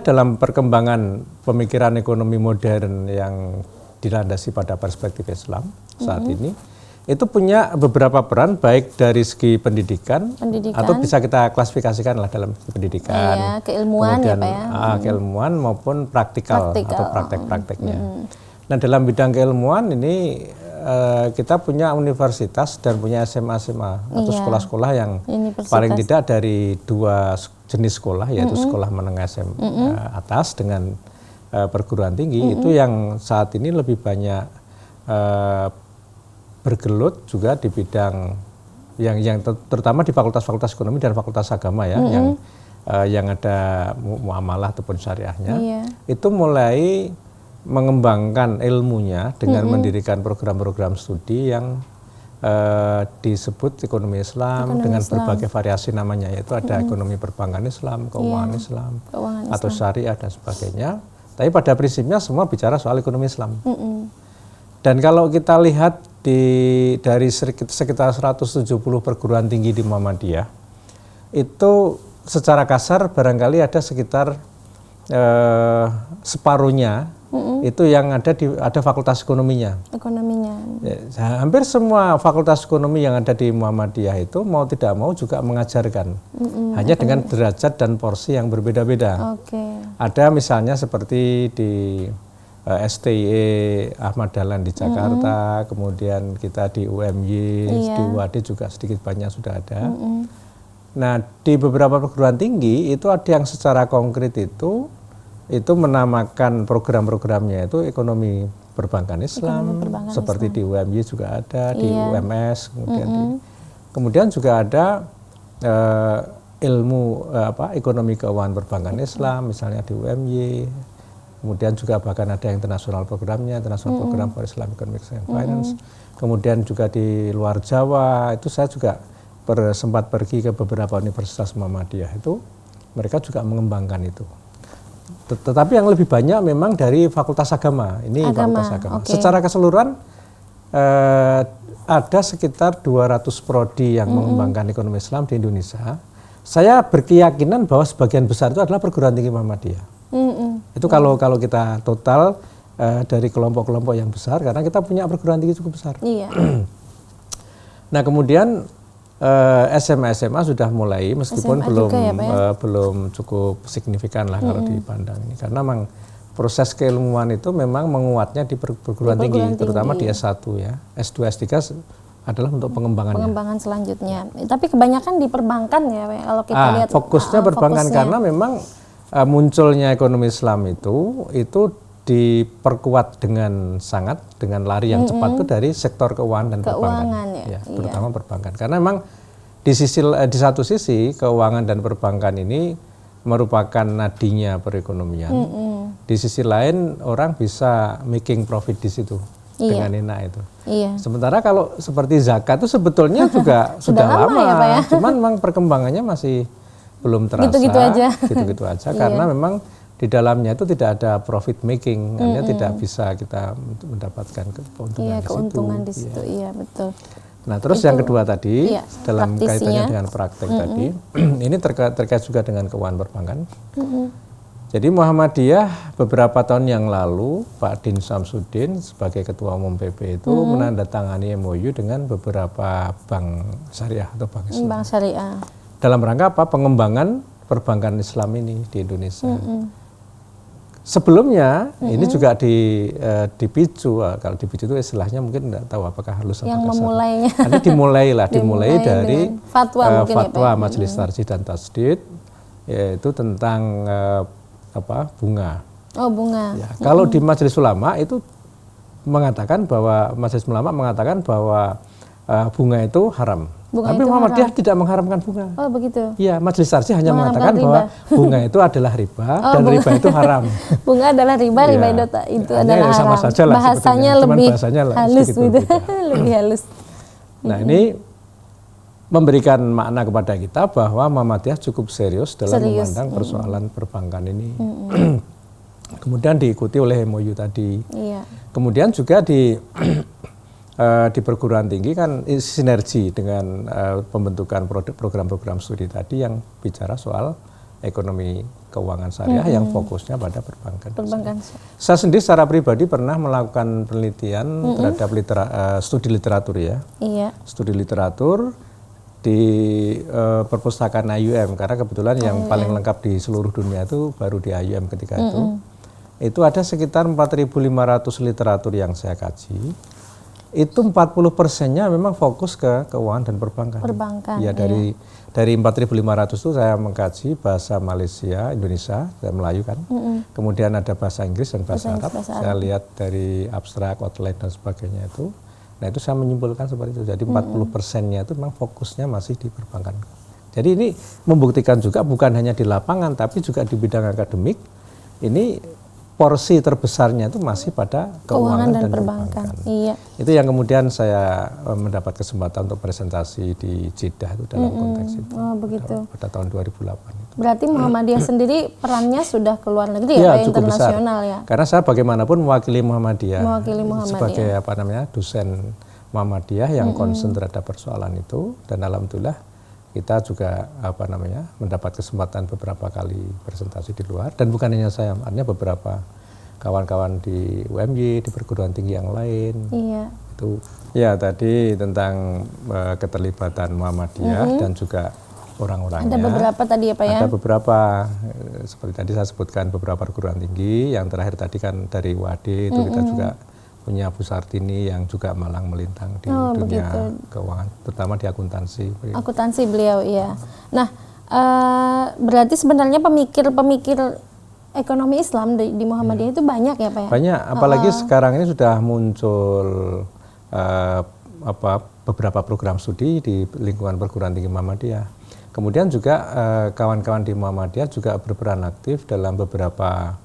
dalam perkembangan pemikiran ekonomi modern yang dilandasi pada perspektif Islam saat ini, itu punya beberapa peran baik dari segi pendidikan. Atau bisa kita klasifikasikan lah dalam pendidikan, keilmuan kemudian, ya Pak ya. Keilmuan maupun praktikal. Atau praktek-prakteknya. Nah, dalam bidang keilmuan ini kita punya universitas dan punya SMA-SMA atau sekolah-sekolah yang paling tidak dari dua jenis sekolah, yaitu sekolah menengah atas dengan perguruan tinggi, itu yang saat ini lebih banyak bergelut juga di bidang yang terutama di fakultas-fakultas ekonomi dan fakultas agama ya, yang ada muamalah ataupun syariahnya, itu mulai mengembangkan ilmunya dengan mendirikan program-program studi yang disebut ekonomi Islam dengan berbagai variasi namanya, yaitu ada ekonomi perbankan Islam, keuangan Islam, atau syariah dan sebagainya. Tapi pada prinsipnya semua bicara soal ekonomi Islam. Dan kalau kita lihat dari sekitar 170 perguruan tinggi di Muhammadiyah, itu secara kasar barangkali ada sekitar separuhnya itu yang ada fakultas ekonominya. Ya, hampir semua fakultas ekonomi yang ada di Muhammadiyah itu mau tidak mau juga mengajarkan, hanya dengan derajat dan porsi yang berbeda-beda. Ada misalnya seperti di STIE Ahmad Dahlan di Jakarta, kemudian kita di UMY, di UAD juga sedikit banyak sudah ada. Nah, di beberapa perguruan tinggi itu ada yang secara konkret itu menamakan program-programnya itu ekonomi perbankan Islam, seperti di UMY juga ada, di UMS, kemudian juga ada ilmu ekonomi keuangan perbankan Islam, misalnya di UMY. Kemudian juga bahkan ada internasional programnya, internasional program for Islamic Economics and Finance. Kemudian juga di luar Jawa itu saya juga sempat pergi ke beberapa universitas Muhammadiyah, itu mereka juga mengembangkan itu. Tetapi yang lebih banyak memang dari fakultas agama. Ini fakultas agama. Secara keseluruhan ada sekitar 200 prodi yang mengembangkan ekonomi Islam di Indonesia. Saya berkeyakinan bahwa sebagian besar itu adalah perguruan tinggi Muhammadiyah. Itu kalau kita total dari kelompok-kelompok yang besar, karena kita punya perguruan tinggi cukup besar. Nah, kemudian SMA sudah mulai, meskipun belum cukup signifikan lah kalau dipandang ini, karena memang proses keilmuan itu memang menguatnya di perguruan tinggi, terutama di S1 ya. S2, S3 adalah untuk pengembangan selanjutnya. Tapi kebanyakan di perbankan ya, kalau kita lihat fokusnya perbankan, karena memang munculnya ekonomi Islam itu diperkuat dengan lari yang cepat itu dari sektor keuangan dan perbankan, terutama perbankan. Karena memang di satu sisi keuangan dan perbankan ini merupakan nadinya perekonomian. Di sisi lain orang bisa making profit di situ dengan enak itu. Sementara kalau seperti zakat itu sebetulnya juga sudah lama, cuman memang perkembangannya masih belum terasa. Gitu-gitu aja karena memang di dalamnya itu tidak ada profit making, artinya tidak bisa kita mendapatkan keuntungan di situ. Iya, betul. Nah, terus yang kedua tadi dalam kaitannya dengan praktek tadi, ini terkait juga dengan keuangan perbankan. Jadi Muhammadiyah beberapa tahun yang lalu Pak Din Samsudin sebagai Ketua Umum PP itu menandatangani MOU dengan beberapa bank syariah atau bank Islam. Bank syariah. Dalam rangka apa? Pengembangan perbankan Islam ini di Indonesia. Sebelumnya ini juga dipicu, kalau dipicu itu istilahnya mungkin tidak tahu apakah halus atau kasar. Memulainya. Nanti dimulai dari fatwa Majelis Tarjih dan Tasdid, yaitu tentang bunga. Oh, bunga. Ya, kalau di Majelis Ulama itu mengatakan bahwa bunga itu haram. Tapi Muhammadiyah tidak mengharamkan bunga. Oh, begitu. Iya, Majelis Tarjih hanya mengatakan bahwa bunga itu adalah riba dan riba itu haram. Bunga adalah riba itu adalah haram. Sama saja lah, bahasanya lebih halus gitu. Lebih halus. Nah, ini memberikan makna kepada kita bahwa Muhammadiyah cukup serius dalam memandang persoalan perbankan ini. Kemudian diikuti oleh MOU tadi. Kemudian juga di perguruan tinggi kan sinergi dengan pembentukan program-program studi tadi yang bicara soal ekonomi keuangan syariah yang fokusnya pada perbankan. Saya sendiri secara pribadi pernah melakukan penelitian terhadap studi literatur ya. Studi literatur di perpustakaan IUM, karena kebetulan yang paling lengkap di seluruh dunia itu baru di IUM ketika itu. Itu ada sekitar 4.500 literatur yang saya kaji. Itu 40%-nya memang fokus ke keuangan dan perbankan. Ya, dari 4.500 itu saya mengkaji bahasa Malaysia, Indonesia, dan Melayu kan. Kemudian ada bahasa Inggris dan bahasa Arab. Saya lihat dari abstrak, outline dan sebagainya itu. Nah, itu saya menyimpulkan seperti itu. Jadi 40%-nya itu memang fokusnya masih di perbankan. Jadi ini membuktikan juga bukan hanya di lapangan tapi juga di bidang akademik. Ini porsi terbesarnya itu masih pada keuangan dan perbankan. Iya. Itu yang kemudian saya mendapat kesempatan untuk presentasi di Jeddah itu dalam konteks itu. Oh, begitu. Pada tahun 2008 itu. Berarti Muhammadiyah sendiri perannya sudah ke luar negeri ya, Pak, cukup internasional besar. ya. Karena saya bagaimanapun mewakili Muhammadiyah. Sebagai dosen Muhammadiyah yang concern terhadap persoalan itu, dan alhamdulillah kita juga mendapat kesempatan beberapa kali presentasi di luar, dan bukan hanya saya, artinya beberapa kawan-kawan di UMY, di perguruan tinggi yang lain. Iya. Itu ya tadi tentang keterlibatan Muhammadiyah dan juga orang-orangnya. Ada beberapa tadi ya Pak ya? Ada beberapa, seperti tadi saya sebutkan beberapa perguruan tinggi, yang terakhir tadi kan dari UAD itu kita juga punya Bu Sartini yang juga malang melintang di dunia keuangan, terutama di akuntansi. Akuntansi beliau, iya. Nah, berarti sebenarnya pemikir-pemikir ekonomi Islam di Muhammadiyah itu banyak ya Pak ya? Banyak, apalagi sekarang ini sudah muncul beberapa program studi di lingkungan perguruan tinggi Muhammadiyah. Kemudian juga kawan-kawan di Muhammadiyah juga berperan aktif dalam beberapa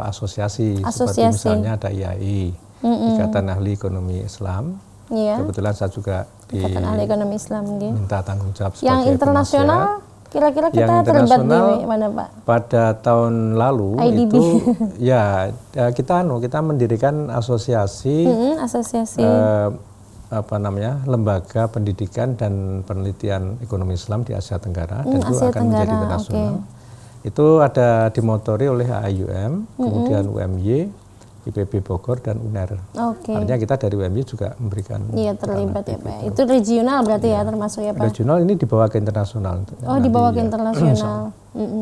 asosiasi, seperti misalnya ada IAI, Ikatan Ahli Ekonomi Islam. Iya. Kebetulan saya juga Ikatan Ahli Ekonomi Islam gitu. Minta tanggung jawab sebagai yang internasional, kira-kira kita terlibat di mana Pak? Pada tahun lalu IDB. itu ya kita mendirikan asosiasi lembaga pendidikan dan penelitian ekonomi Islam di Asia Tenggara, dan itu akan menjadi internasional. Itu ada dimotori oleh AIUM, kemudian UMY, IPB Bogor, dan UNER. Artinya kita dari UMY juga memberikan. Iya, terlibat ya Pak. Itu regional berarti ya termasuk ya Pak? Regional, ini dibawa ke internasional. Oh, dibawa ke internasional.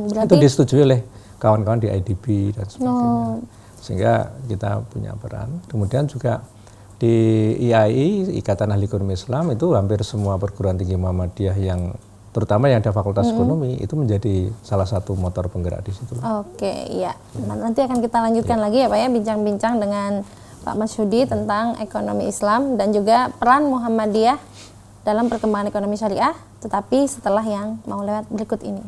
Berarti itu disetujui oleh kawan-kawan di IDB dan sebagainya. Sehingga kita punya peran. Kemudian juga di IAI, Ikatan Ahli Ekonomi Islam, itu hampir semua perguruan tinggi Muhammadiyah yang terutama yang ada fakultas ekonomi itu menjadi salah satu motor penggerak di situ. Iya. Nanti akan kita lanjutkan lagi ya Pak ya, bincang-bincang dengan Pak Masyudi tentang ekonomi Islam dan juga peran Muhammadiyah dalam perkembangan ekonomi syariah, tetapi setelah yang mau lewat berikut ini.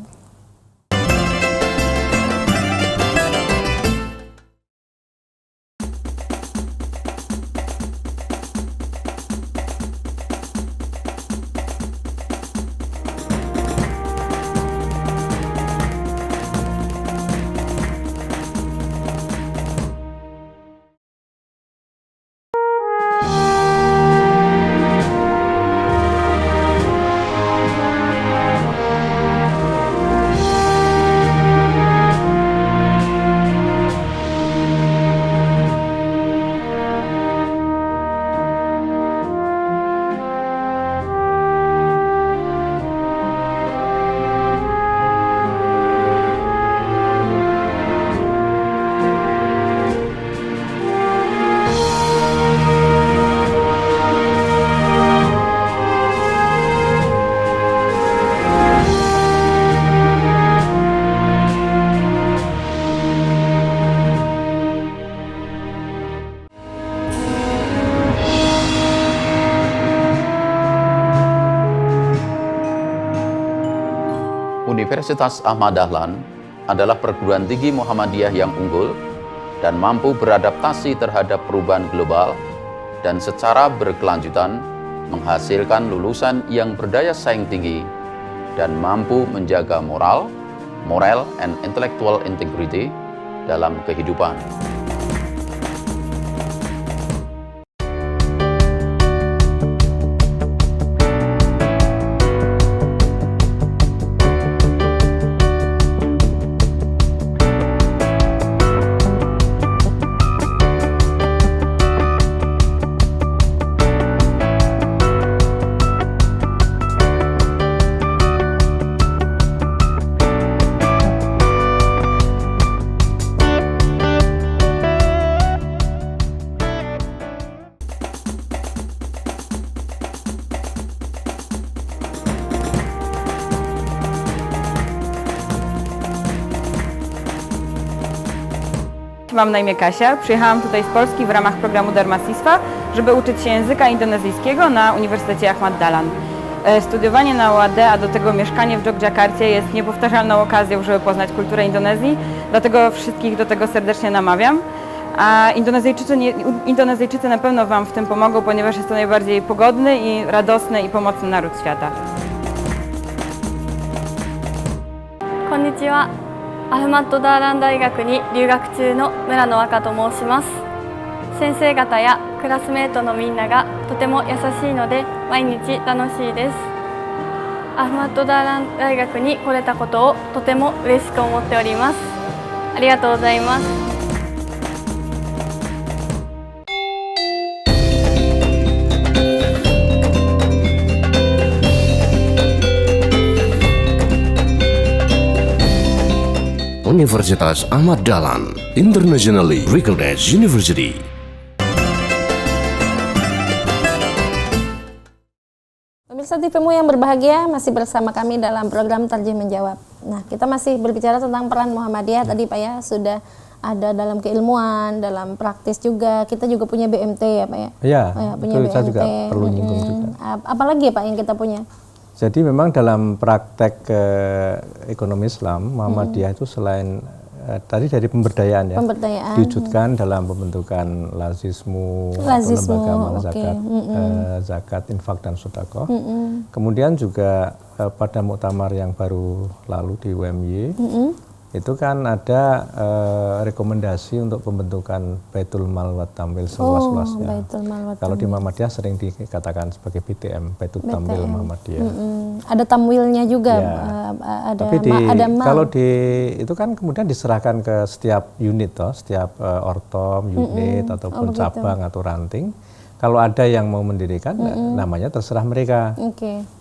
Universitas Ahmad Dahlan adalah perguruan tinggi Muhammadiyah yang unggul dan mampu beradaptasi terhadap perubahan global dan secara berkelanjutan menghasilkan lulusan yang berdaya saing tinggi dan mampu menjaga moral and intellectual integrity dalam kehidupan. Mam na imię Kasia. Przyjechałam tutaj z Polski w ramach programu Darmasistwa, żeby uczyć się języka indonezyjskiego na Uniwersytecie Ahmad Dahlan. Studiowanie na UAD, a do tego mieszkanie w Jogjakarcie jest niepowtarzalną okazją, żeby poznać kulturę Indonezji, dlatego wszystkich do tego serdecznie namawiam. A Indonezyjczycy na pewno Wam w tym pomogą, ponieważ jest to najbardziej pogodny i radosny i pomocny naród świata. こんにちは。アフマッドダーラン大学に留学中の村野赤と申します。先生方やクラスメートのみんながとても優しいので毎日楽しいです。アフマッドダーラン大学に来れたことをとても嬉しく思っております。ありがとうございます。 Universitas Ahmad Dahlan Internationally Recognized University. Pemirsa TVmu yang berbahagia, masih bersama kami dalam program Tarjih Menjawab. Nah, kita masih berbicara tentang peran Muhammadiyah tadi Pak ya, sudah ada dalam keilmuan, dalam praktis juga. Kita juga punya BMT ya Pak ya? Iya, punya itu BMT. saya juga perlu nyinggung juga. Apalagi ya Pak yang kita punya? Jadi memang dalam praktek ekonomi Islam, Muhammadiyah itu selain tadi dari pemberdayaan ya, diwujudkan dalam pembentukan lazismu, lembaga amal zakat, zakat, infak dan sedekah. Kemudian juga pada muktamar yang baru lalu di UMY, itu kan ada rekomendasi untuk pembentukan Baitul Mal wa Tamwil seluas-luasnya. Kalau di Muhammadiyah sering dikatakan sebagai BTM, Baitul Tamwil Muhammadiyah. Ada tamwilnya juga, ya. ada Tapi ada mal. Kalau itu kan kemudian diserahkan ke setiap unit toh, setiap ortom, unit ataupun cabang atau ranting. Kalau ada yang mau mendirikan, namanya terserah mereka.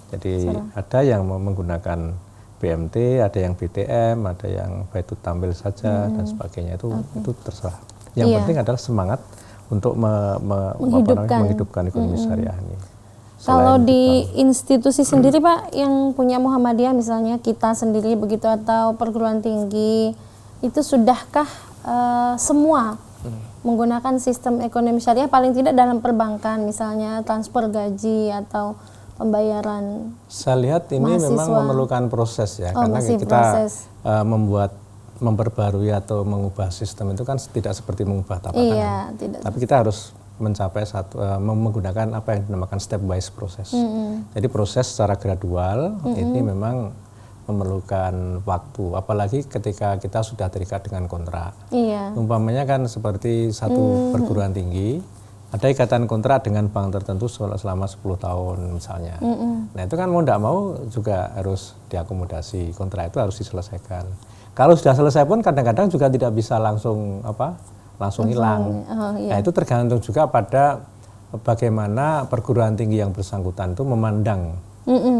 Jadi ada yang mau menggunakan BMT, ada yang BTM, ada yang Baitul Tamwil saja dan sebagainya, itu terserah. Yang penting adalah semangat untuk menghidupkan ekonomi syariah ini. Kalau di institusi sendiri Pak, yang punya Muhammadiyah misalnya kita sendiri begitu atau perguruan tinggi, itu sudahkah semua menggunakan sistem ekonomi syariah paling tidak dalam perbankan, misalnya transfer gaji atau pembayaran? Saya lihat ini mahasiswa. Memang memerlukan proses ya, karena kita memperbarui atau mengubah sistem itu kan tidak seperti mengubah tatanan. Tapi kita harus mencapai menggunakan apa yang dinamakan step wise proses. Jadi proses secara gradual ini memang memerlukan waktu, apalagi ketika kita sudah terikat dengan kontrak. Umpamanya kan seperti satu perguruan tinggi, ada ikatan kontrak dengan bank tertentu selama 10 tahun misalnya. Nah itu kan mau tidak mau juga harus diakomodasi, kontrak itu harus diselesaikan. Kalau sudah selesai pun kadang-kadang juga tidak bisa langsung hilang. Nah itu tergantung juga pada bagaimana perguruan tinggi yang bersangkutan itu memandang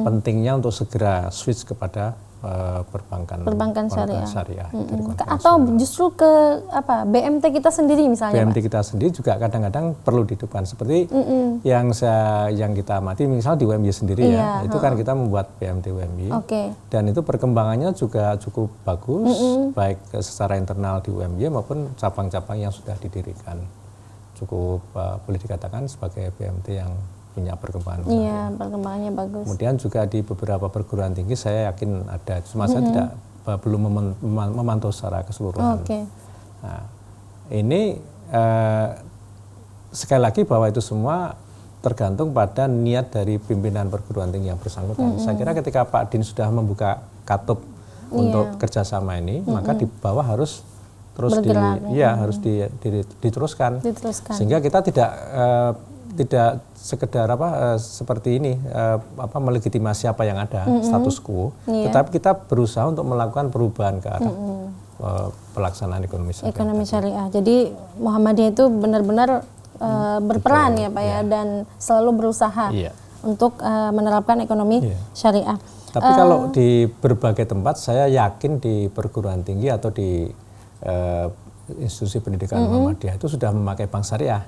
pentingnya untuk segera switch kepada perbankan syariah dari atau justru ke BMT kita sendiri misalnya. BMT kita sendiri juga kadang-kadang perlu dihidupkan seperti yang kita amati misal di UMY sendiri ya, itu kan kita membuat BMT UMY dan itu perkembangannya juga cukup bagus, baik secara internal di UMY maupun cabang-cabang yang sudah didirikan, cukup boleh dikatakan sebagai BMT yang punya perkembangan. Iya, perkembangannya bagus. Kemudian juga di beberapa perguruan tinggi saya yakin ada, cuma saya belum memantau secara keseluruhan. Nah, ini sekali lagi bahwa itu semua tergantung pada niat dari pimpinan perguruan tinggi yang bersangkutan. Saya kira ketika Pak Din sudah membuka katup untuk kerjasama ini, maka di bawah harus terus harus diteruskan. Sehingga kita tidak sekedar seperti ini melegitimasi apa yang ada status quo, tetapi kita berusaha untuk melakukan perubahan ke arah pelaksanaan ekonomi syariah. Jadi Muhammadiyah itu benar-benar berperan ya Pak ya, dan selalu berusaha untuk menerapkan ekonomi syariah. Tapi kalau di berbagai tempat saya yakin di perguruan tinggi atau di institusi pendidikan Muhammadiyah itu sudah memakai bank syariah.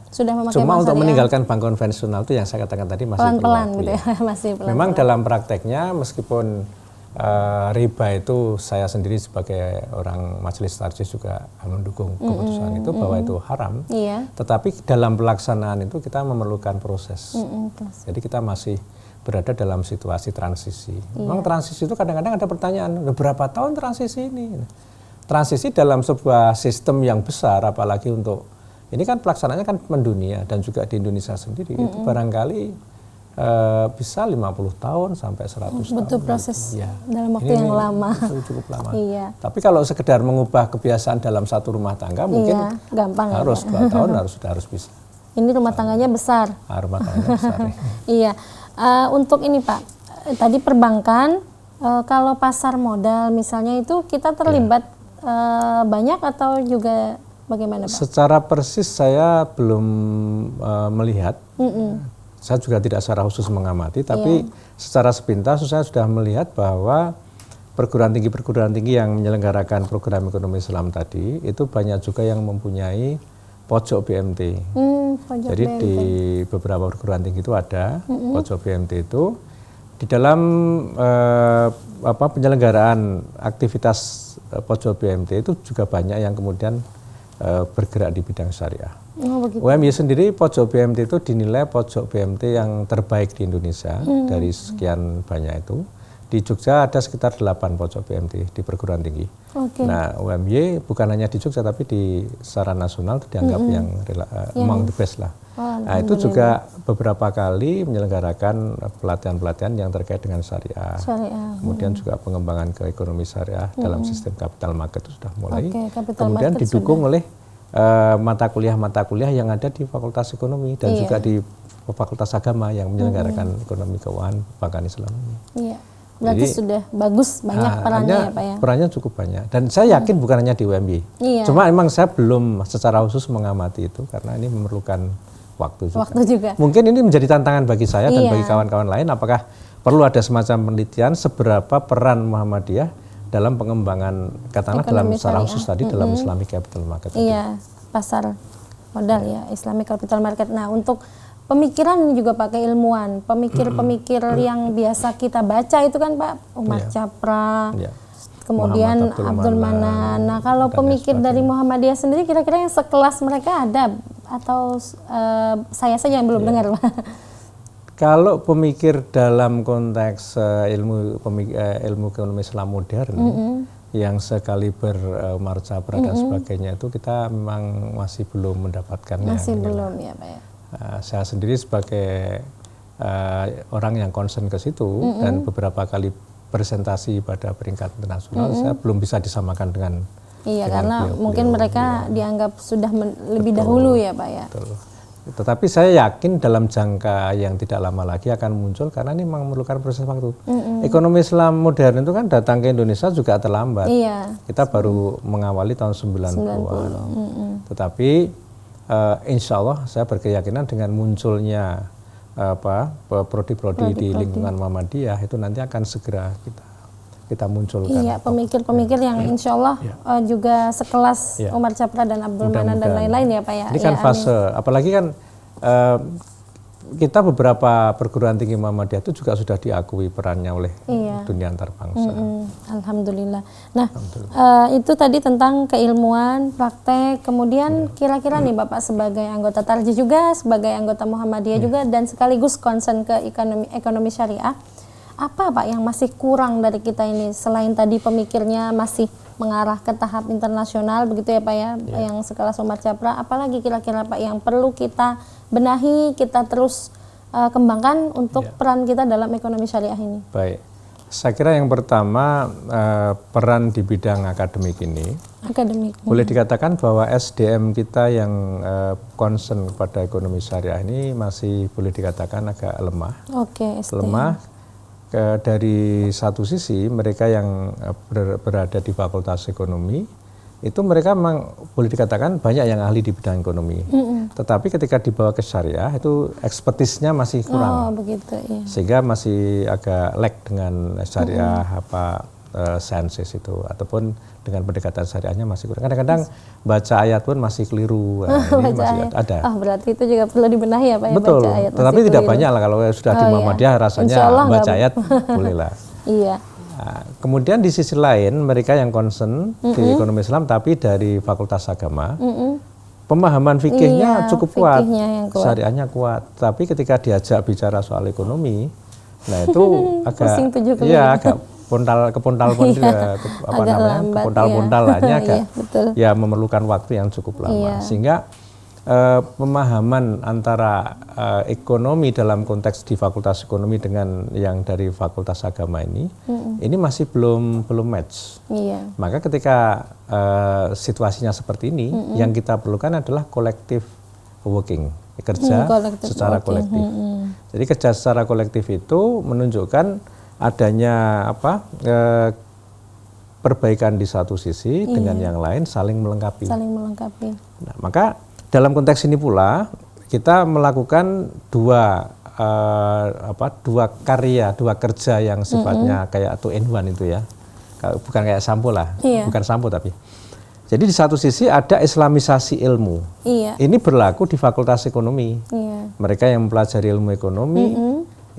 Cuma untuk meninggalkan bank konvensional itu yang saya katakan tadi masih pelan-pelan gitu ya. Masih pelan-pelan. Memang dalam prakteknya meskipun riba itu saya sendiri sebagai orang majelis tarjih juga mendukung keputusan itu bahwa itu haram. Tetapi dalam pelaksanaan itu kita memerlukan proses. Jadi kita masih berada dalam situasi transisi. Memang transisi itu kadang-kadang ada pertanyaan, berapa tahun transisi ini? Transisi dalam sebuah sistem yang besar, apalagi untuk ini kan pelaksanaannya kan mendunia dan juga di Indonesia sendiri itu barangkali bisa 50 tahun sampai 100 tahun. Betul, proses dalam waktu yang lama. Cukup lama. Iya. Tapi kalau sekedar mengubah kebiasaan dalam satu rumah tangga mungkin gampang harus 2 tahun harus bisa. Ini rumah tangganya besar. Rumah tangganya besar. Iya. Untuk ini Pak, tadi perbankan, kalau pasar modal misalnya itu kita terlibat banyak atau juga bagaimana Pak? Secara persis saya belum melihat. Saya juga tidak secara khusus mengamati, tapi secara sepintas saya sudah melihat bahwa perguruan tinggi yang menyelenggarakan program ekonomi Islam tadi itu banyak juga yang mempunyai pojok BMT. Jadi BMT. di beberapa perguruan tinggi itu ada pojok BMT itu di dalam penyelenggaraan aktivitas pojok BMT itu juga banyak yang kemudian bergerak di bidang syariah. UMY sendiri pojok BMT itu dinilai pojok BMT yang terbaik di Indonesia dari sekian banyak itu. Di Jogja ada sekitar 8 pojok BMT di perguruan tinggi. Nah, UMY bukan hanya di Jogja tapi di secara nasional itu dianggap yang among the best lah. Nah, itu juga beberapa kali menyelenggarakan pelatihan-pelatihan yang terkait dengan syariah. Kemudian juga pengembangan ke ekonomi syariah dalam sistem capital market itu sudah mulai. Kemudian didukung oleh mata kuliah yang ada di Fakultas Ekonomi dan juga di Fakultas Agama yang menyelenggarakan ekonomi keuangan perbankan Islam ini. Iya. Berarti jadi, sudah bagus banyak perannya ya Pak ya? Perannya cukup banyak dan saya yakin bukan hanya di UMY. Cuma emang saya belum secara khusus mengamati itu karena ini memerlukan waktu juga. Mungkin ini menjadi tantangan bagi saya dan bagi kawan-kawan lain, apakah perlu ada semacam penelitian seberapa peran Muhammadiyah dalam pengembangan katakanlah dalam secara khusus tadi dalam Islamic Capital Market. Iya, pasar modal ya, Islamic Capital Market. Nah, untuk pemikiran ini juga pakai ilmuwan, pemikir-pemikir yang biasa kita baca itu kan Pak, Umar Chapra, kemudian Abdul Manan. Nah, kalau pemikir dari Muhammadiyah sendiri kira-kira yang sekelas mereka ada atau saya saja yang belum dengar Pak? Kalau pemikir dalam konteks ilmu ekonomi Islam modern yang sekaliber Umar Chapra dan sebagainya itu kita memang masih belum mendapatkannya. Masih belum ya Pak ya. Saya sendiri sebagai orang yang concern ke situ dan beberapa kali presentasi pada peringkat internasional saya belum bisa disamakan dengan karena mungkin mereka dianggap sudah lebih dahulu ya Pak ya. Betul. Tetapi saya yakin dalam jangka yang tidak lama lagi akan muncul karena ini memang memerlukan proses waktu. Ekonomi Islam modern itu kan datang ke Indonesia juga terlambat. Kita baru mengawali tahun 90-an. Tetapi insya Allah saya berkeyakinan dengan munculnya prodi-prodi di lingkungan Muhammadiyah itu nanti akan segera kita munculkan. Iya, pemikir-pemikir yang insya Allah juga sekelas Umar Chapra dan Abdul Manan dan lain-lain ya Pak ya. Ini kan fase, apalagi kan kita beberapa perguruan tinggi Muhammadiyah itu juga sudah diakui perannya oleh dunia antar bangsa. Alhamdulillah. Nah, itu tadi tentang keilmuan, praktek, kemudian kira-kira nih Bapak sebagai anggota Tarjih juga, sebagai anggota Muhammadiyah juga, dan sekaligus concern ke ekonomi syariah, apa Pak yang masih kurang dari kita ini selain tadi pemikirnya masih mengarah ke tahap internasional begitu ya Pak ya, yang sekelas Umar Chapra, apalagi kira-kira Pak yang perlu kita benahi, kita terus kembangkan untuk peran kita dalam ekonomi syariah ini? Baik, saya kira yang pertama peran di bidang akademik ini. Boleh dikatakan bahwa SDM kita yang concern kepada ekonomi syariah ini masih boleh dikatakan agak lemah. Lemah. Dari satu sisi mereka yang berada di Fakultas Ekonomi itu mereka memang boleh dikatakan banyak yang ahli di bidang ekonomi. Tetapi ketika dibawa ke syariah itu ekspertisnya masih kurang. Sehingga masih agak lag dengan syariah sciences itu ataupun dengan pendekatan syariahnya masih kurang. Kadang-kadang baca ayat pun masih keliru. Ini masih ada. Berarti itu juga perlu dibenahi ya Pak ya. Betul. Baca ayat tetapi tidak banyak lah kalau sudah di Muhammadiyah rasanya baca ayat boleh lah. Nah, kemudian di sisi lain mereka yang concern di ekonomi Islam tapi dari Fakultas Agama pemahaman fikihnya cukup kuat, syariahnya kuat. Tapi ketika diajak bicara soal ekonomi Nah itu agak Pusing 7 keliling. iya agak kepontal-pontal lah, agak ya memerlukan waktu yang cukup lama, sehingga pemahaman antara ekonomi dalam konteks di Fakultas Ekonomi dengan yang dari Fakultas Agama ini masih belum match. Maka ketika situasinya seperti ini, yang kita perlukan adalah kolektif working, kerja secara kolektif. Jadi kerja secara kolektif itu menunjukkan adanya perbaikan di satu sisi dengan yang lain saling melengkapi. Nah, maka dalam konteks ini pula kita melakukan dua kerja yang sifatnya kayak 2-in-1 itu ya, bukan kayak sampo lah, bukan sampo tapi. Jadi di satu sisi ada Islamisasi ilmu. Ini berlaku di Fakultas Ekonomi. Mereka yang mempelajari ilmu ekonomi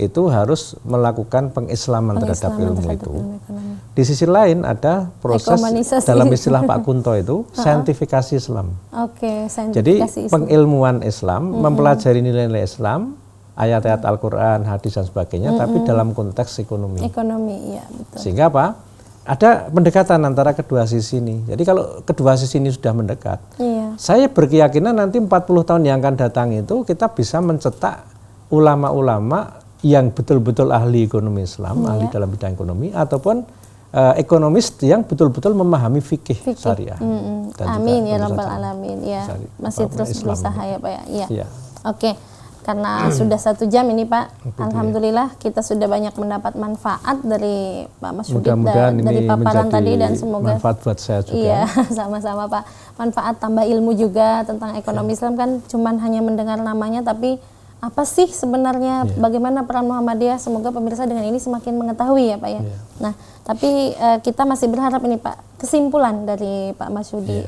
itu harus melakukan pengislaman terhadap ilmu itu. Di sisi lain ada proses dalam istilah Pak Kunto itu saintifikasi Islam. Jadi pengilmuan Islam, mempelajari nilai-nilai Islam, ayat-ayat Al-Quran, hadis dan sebagainya, tapi dalam konteks ekonomi. Betul. Sehingga apa? Ada pendekatan antara kedua sisi ini. Jadi kalau kedua sisi ini sudah mendekat, saya berkeyakinan nanti 40 tahun yang akan datang itu kita bisa mencetak ulama-ulama yang betul-betul ahli ekonomi Islam, ahli dalam bidang ekonomi, ataupun ekonomis yang betul-betul memahami fikih syariah. Amin ya rabbal alamin. Ya, masih terus berusaha ya Pak ya. Oke. Karena sudah 1 jam ini Pak, alhamdulillah kita sudah banyak mendapat manfaat dari Pak Mas Yudit dari paparan tadi, dan semoga manfaat buat saya juga. Iya, sama-sama Pak. Manfaat tambah ilmu juga tentang ekonomi Islam, kan cuman hanya mendengar namanya, tapi apa sih sebenarnya, bagaimana peran Muhammadiyah. Semoga pemirsa dengan ini semakin mengetahui ya Pak ya. Nah, tapi kita masih berharap ini Pak, kesimpulan dari Pak Mas Yudi,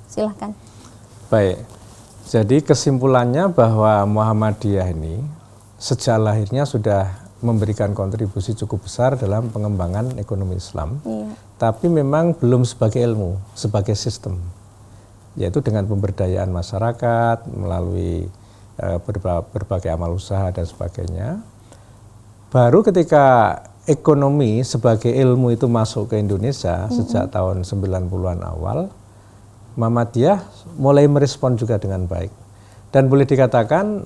silahkan. Baik. Jadi kesimpulannya bahwa Muhammadiyah ini sejak lahirnya sudah memberikan kontribusi cukup besar dalam pengembangan ekonomi Islam, tapi memang belum sebagai ilmu, sebagai sistem, yaitu dengan pemberdayaan masyarakat melalui berbagai amal usaha dan sebagainya. Baru ketika ekonomi sebagai ilmu itu masuk ke Indonesia sejak tahun 90-an awal, Muhammadiyah mulai merespon juga dengan baik, dan boleh dikatakan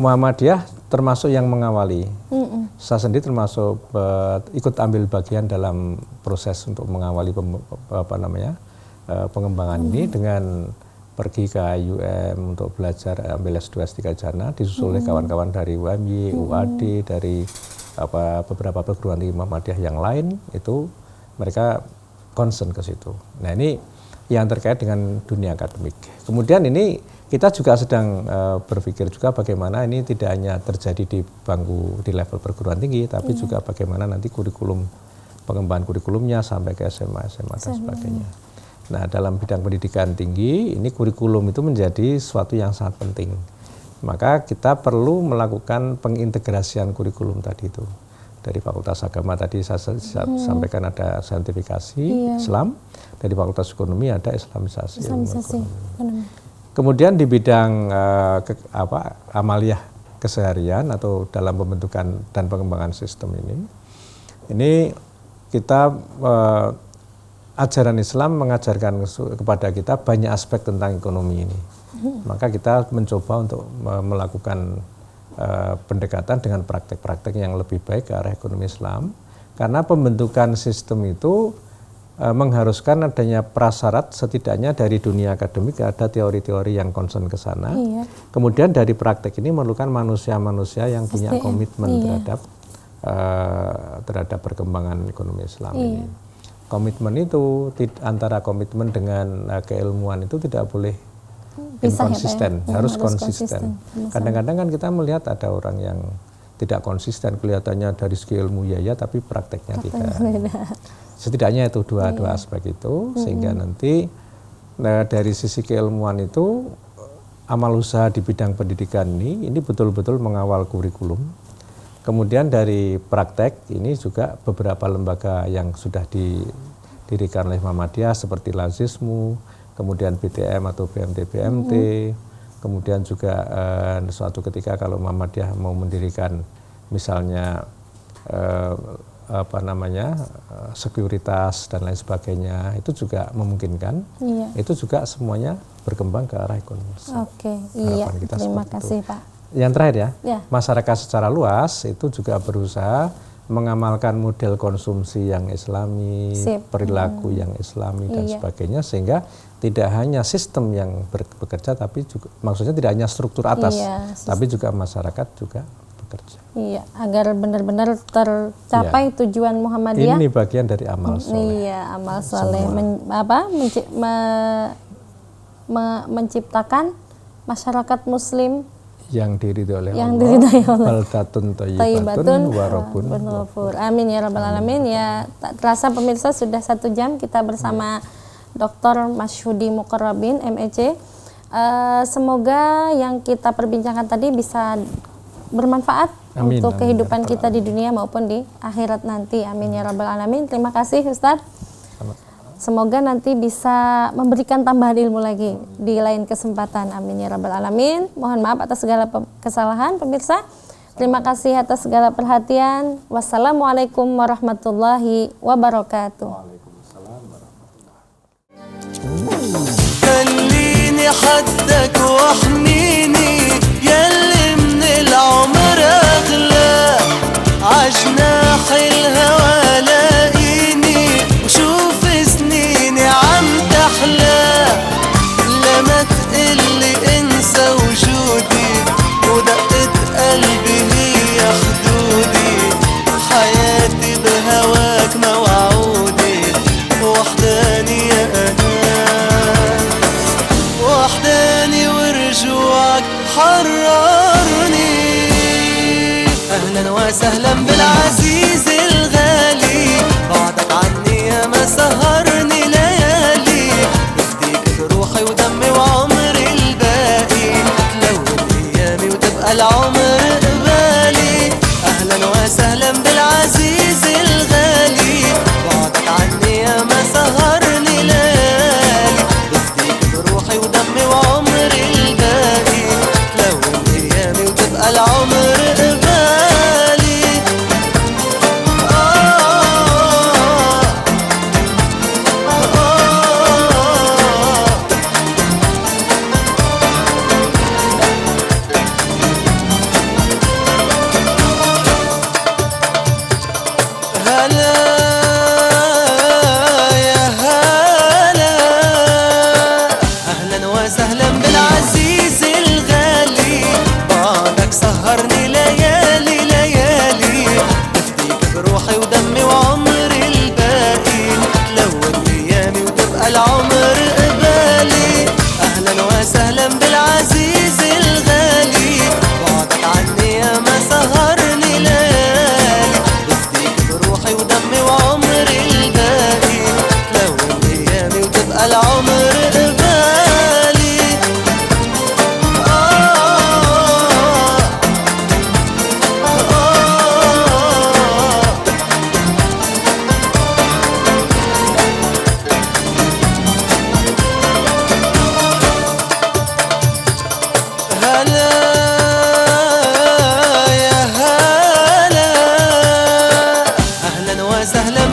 Muhammadiyah termasuk yang mengawali. Saya sendiri termasuk ikut ambil bagian dalam proses untuk mengawali pengembangan ini dengan pergi ke IUM untuk belajar ambil S2 S3 Jana, disusul oleh kawan-kawan dari UMY, UAD, dari beberapa perguruan tinggi Muhammadiyah yang lain, itu mereka concern ke situ. Nah ini yang terkait dengan dunia akademik. Kemudian ini kita juga sedang berpikir juga bagaimana ini tidak hanya terjadi di level perguruan tinggi, tapi juga bagaimana nanti pengembangan kurikulumnya sampai ke SMA dan sebagainya. Nah dalam bidang pendidikan tinggi ini kurikulum itu menjadi sesuatu yang sangat penting. Maka kita perlu melakukan pengintegrasian kurikulum tadi itu. Dari Fakultas Agama tadi saya sampaikan ada saintifikasi Islam, dari Fakultas Ekonomi ada Islamisasi ekonomi. Kemudian di bidang amaliyah keseharian atau dalam pembentukan dan pengembangan sistem ini kita ajaran Islam mengajarkan kepada kita banyak aspek tentang ekonomi ini. Maka kita mencoba untuk melakukan pendekatan dengan praktek-praktek yang lebih baik ke arah ekonomi Islam, karena pembentukan sistem itu mengharuskan adanya prasyarat setidaknya dari dunia akademik ada teori-teori yang concern ke sana. Kemudian dari praktek ini memerlukan manusia-manusia yang punya komitmen terhadap perkembangan ekonomi Islam ini. Komitmen itu antara komitmen dengan keilmuan itu tidak boleh inkonsisten, harus konsisten. Kadang-kadang kan kita melihat ada orang yang tidak konsisten, kelihatannya dari segi ilmu ya, tapi prakteknya tidak. Setidaknya itu dua aspek itu, sehingga nanti dari sisi keilmuan itu amal usaha di bidang pendidikan ini betul-betul mengawal kurikulum. Kemudian dari praktek ini juga beberapa lembaga yang sudah didirikan oleh Muhammadiyah seperti Lazismu, kemudian BTM atau BMT, kemudian juga suatu ketika kalau Muhammadiyah mau mendirikan misalnya sekuritas dan lain sebagainya, itu juga memungkinkan. Itu juga semuanya berkembang ke arah ekonomi. Oke, iya. Terima kasih Pak. Yang terakhir ya, masyarakat secara luas itu juga berusaha mengamalkan model konsumsi yang islami, perilaku yang islami dan sebagainya, sehingga tidak hanya sistem yang bekerja, tapi juga maksudnya tidak hanya struktur atas, tapi juga masyarakat juga bekerja. Iya, agar benar-benar tercapai tujuan Muhammadiyah. Ini bagian dari amal soleh. Iya, amal soleh. Menciptakan masyarakat Muslim yang diridhoi oleh Allah. Baldatun thayyibatun wa rabbun ghafur. Amin ya rabbal alamin. Ya, tak terasa pemirsa sudah 1 jam kita bersama Dr. Masyhudi Muqarrabin MEC. Semoga yang kita perbincangkan tadi bisa bermanfaat untuk kehidupan kita di dunia maupun di akhirat nanti. Amin ya rabbal alamin. Terima kasih Ustadz. Semoga nanti bisa memberikan tambahan ilmu lagi di lain kesempatan. Amin ya rabbal alamin. Mohon maaf atas segala kesalahan pemirsa. Terima kasih atas segala perhatian. Wassalamualaikum warahmatullahi wabarakatuh. خليني حدك واحميني ياللي من العمر اغلى عجناح الهوى لاقيني وشوف سنيني عم تحلى لما تقلي انسى وجودي ودقة قلبي هي خدودي حياتي بهواك موعودي وحداني يا وحداني ورجوعك حررني أهلا وسهلا بالعزيز الغالي بعدك عني يا ما سهرني ليالي بديك بروحي ودمي وعمري الباقي تلون أيامي وتبقى العمر قبالي أهلا وسهلا بالعزيز الغالي بعدك عني يا ما سهرني ليالي بديك بروحي ودمي وعمري الباقي تلون أيامي وتبقى العمر قبالي هلا يا هلا أهلا وسهلا بالعزيز الغالي بعدك سهرني ليالي ليالي بفديك بروحي ودمي وعمري الباقي تلون أيامي وتبقى العمر قبالي أهلا وسهلا بالعزيز الغالي بعدك عني يا ما سهرني ليالي بفديك بروحي ودمي وعمري الباقي تلون أيامي وتبقى العمر قبالي هلا يا هلا أهلا وسهلا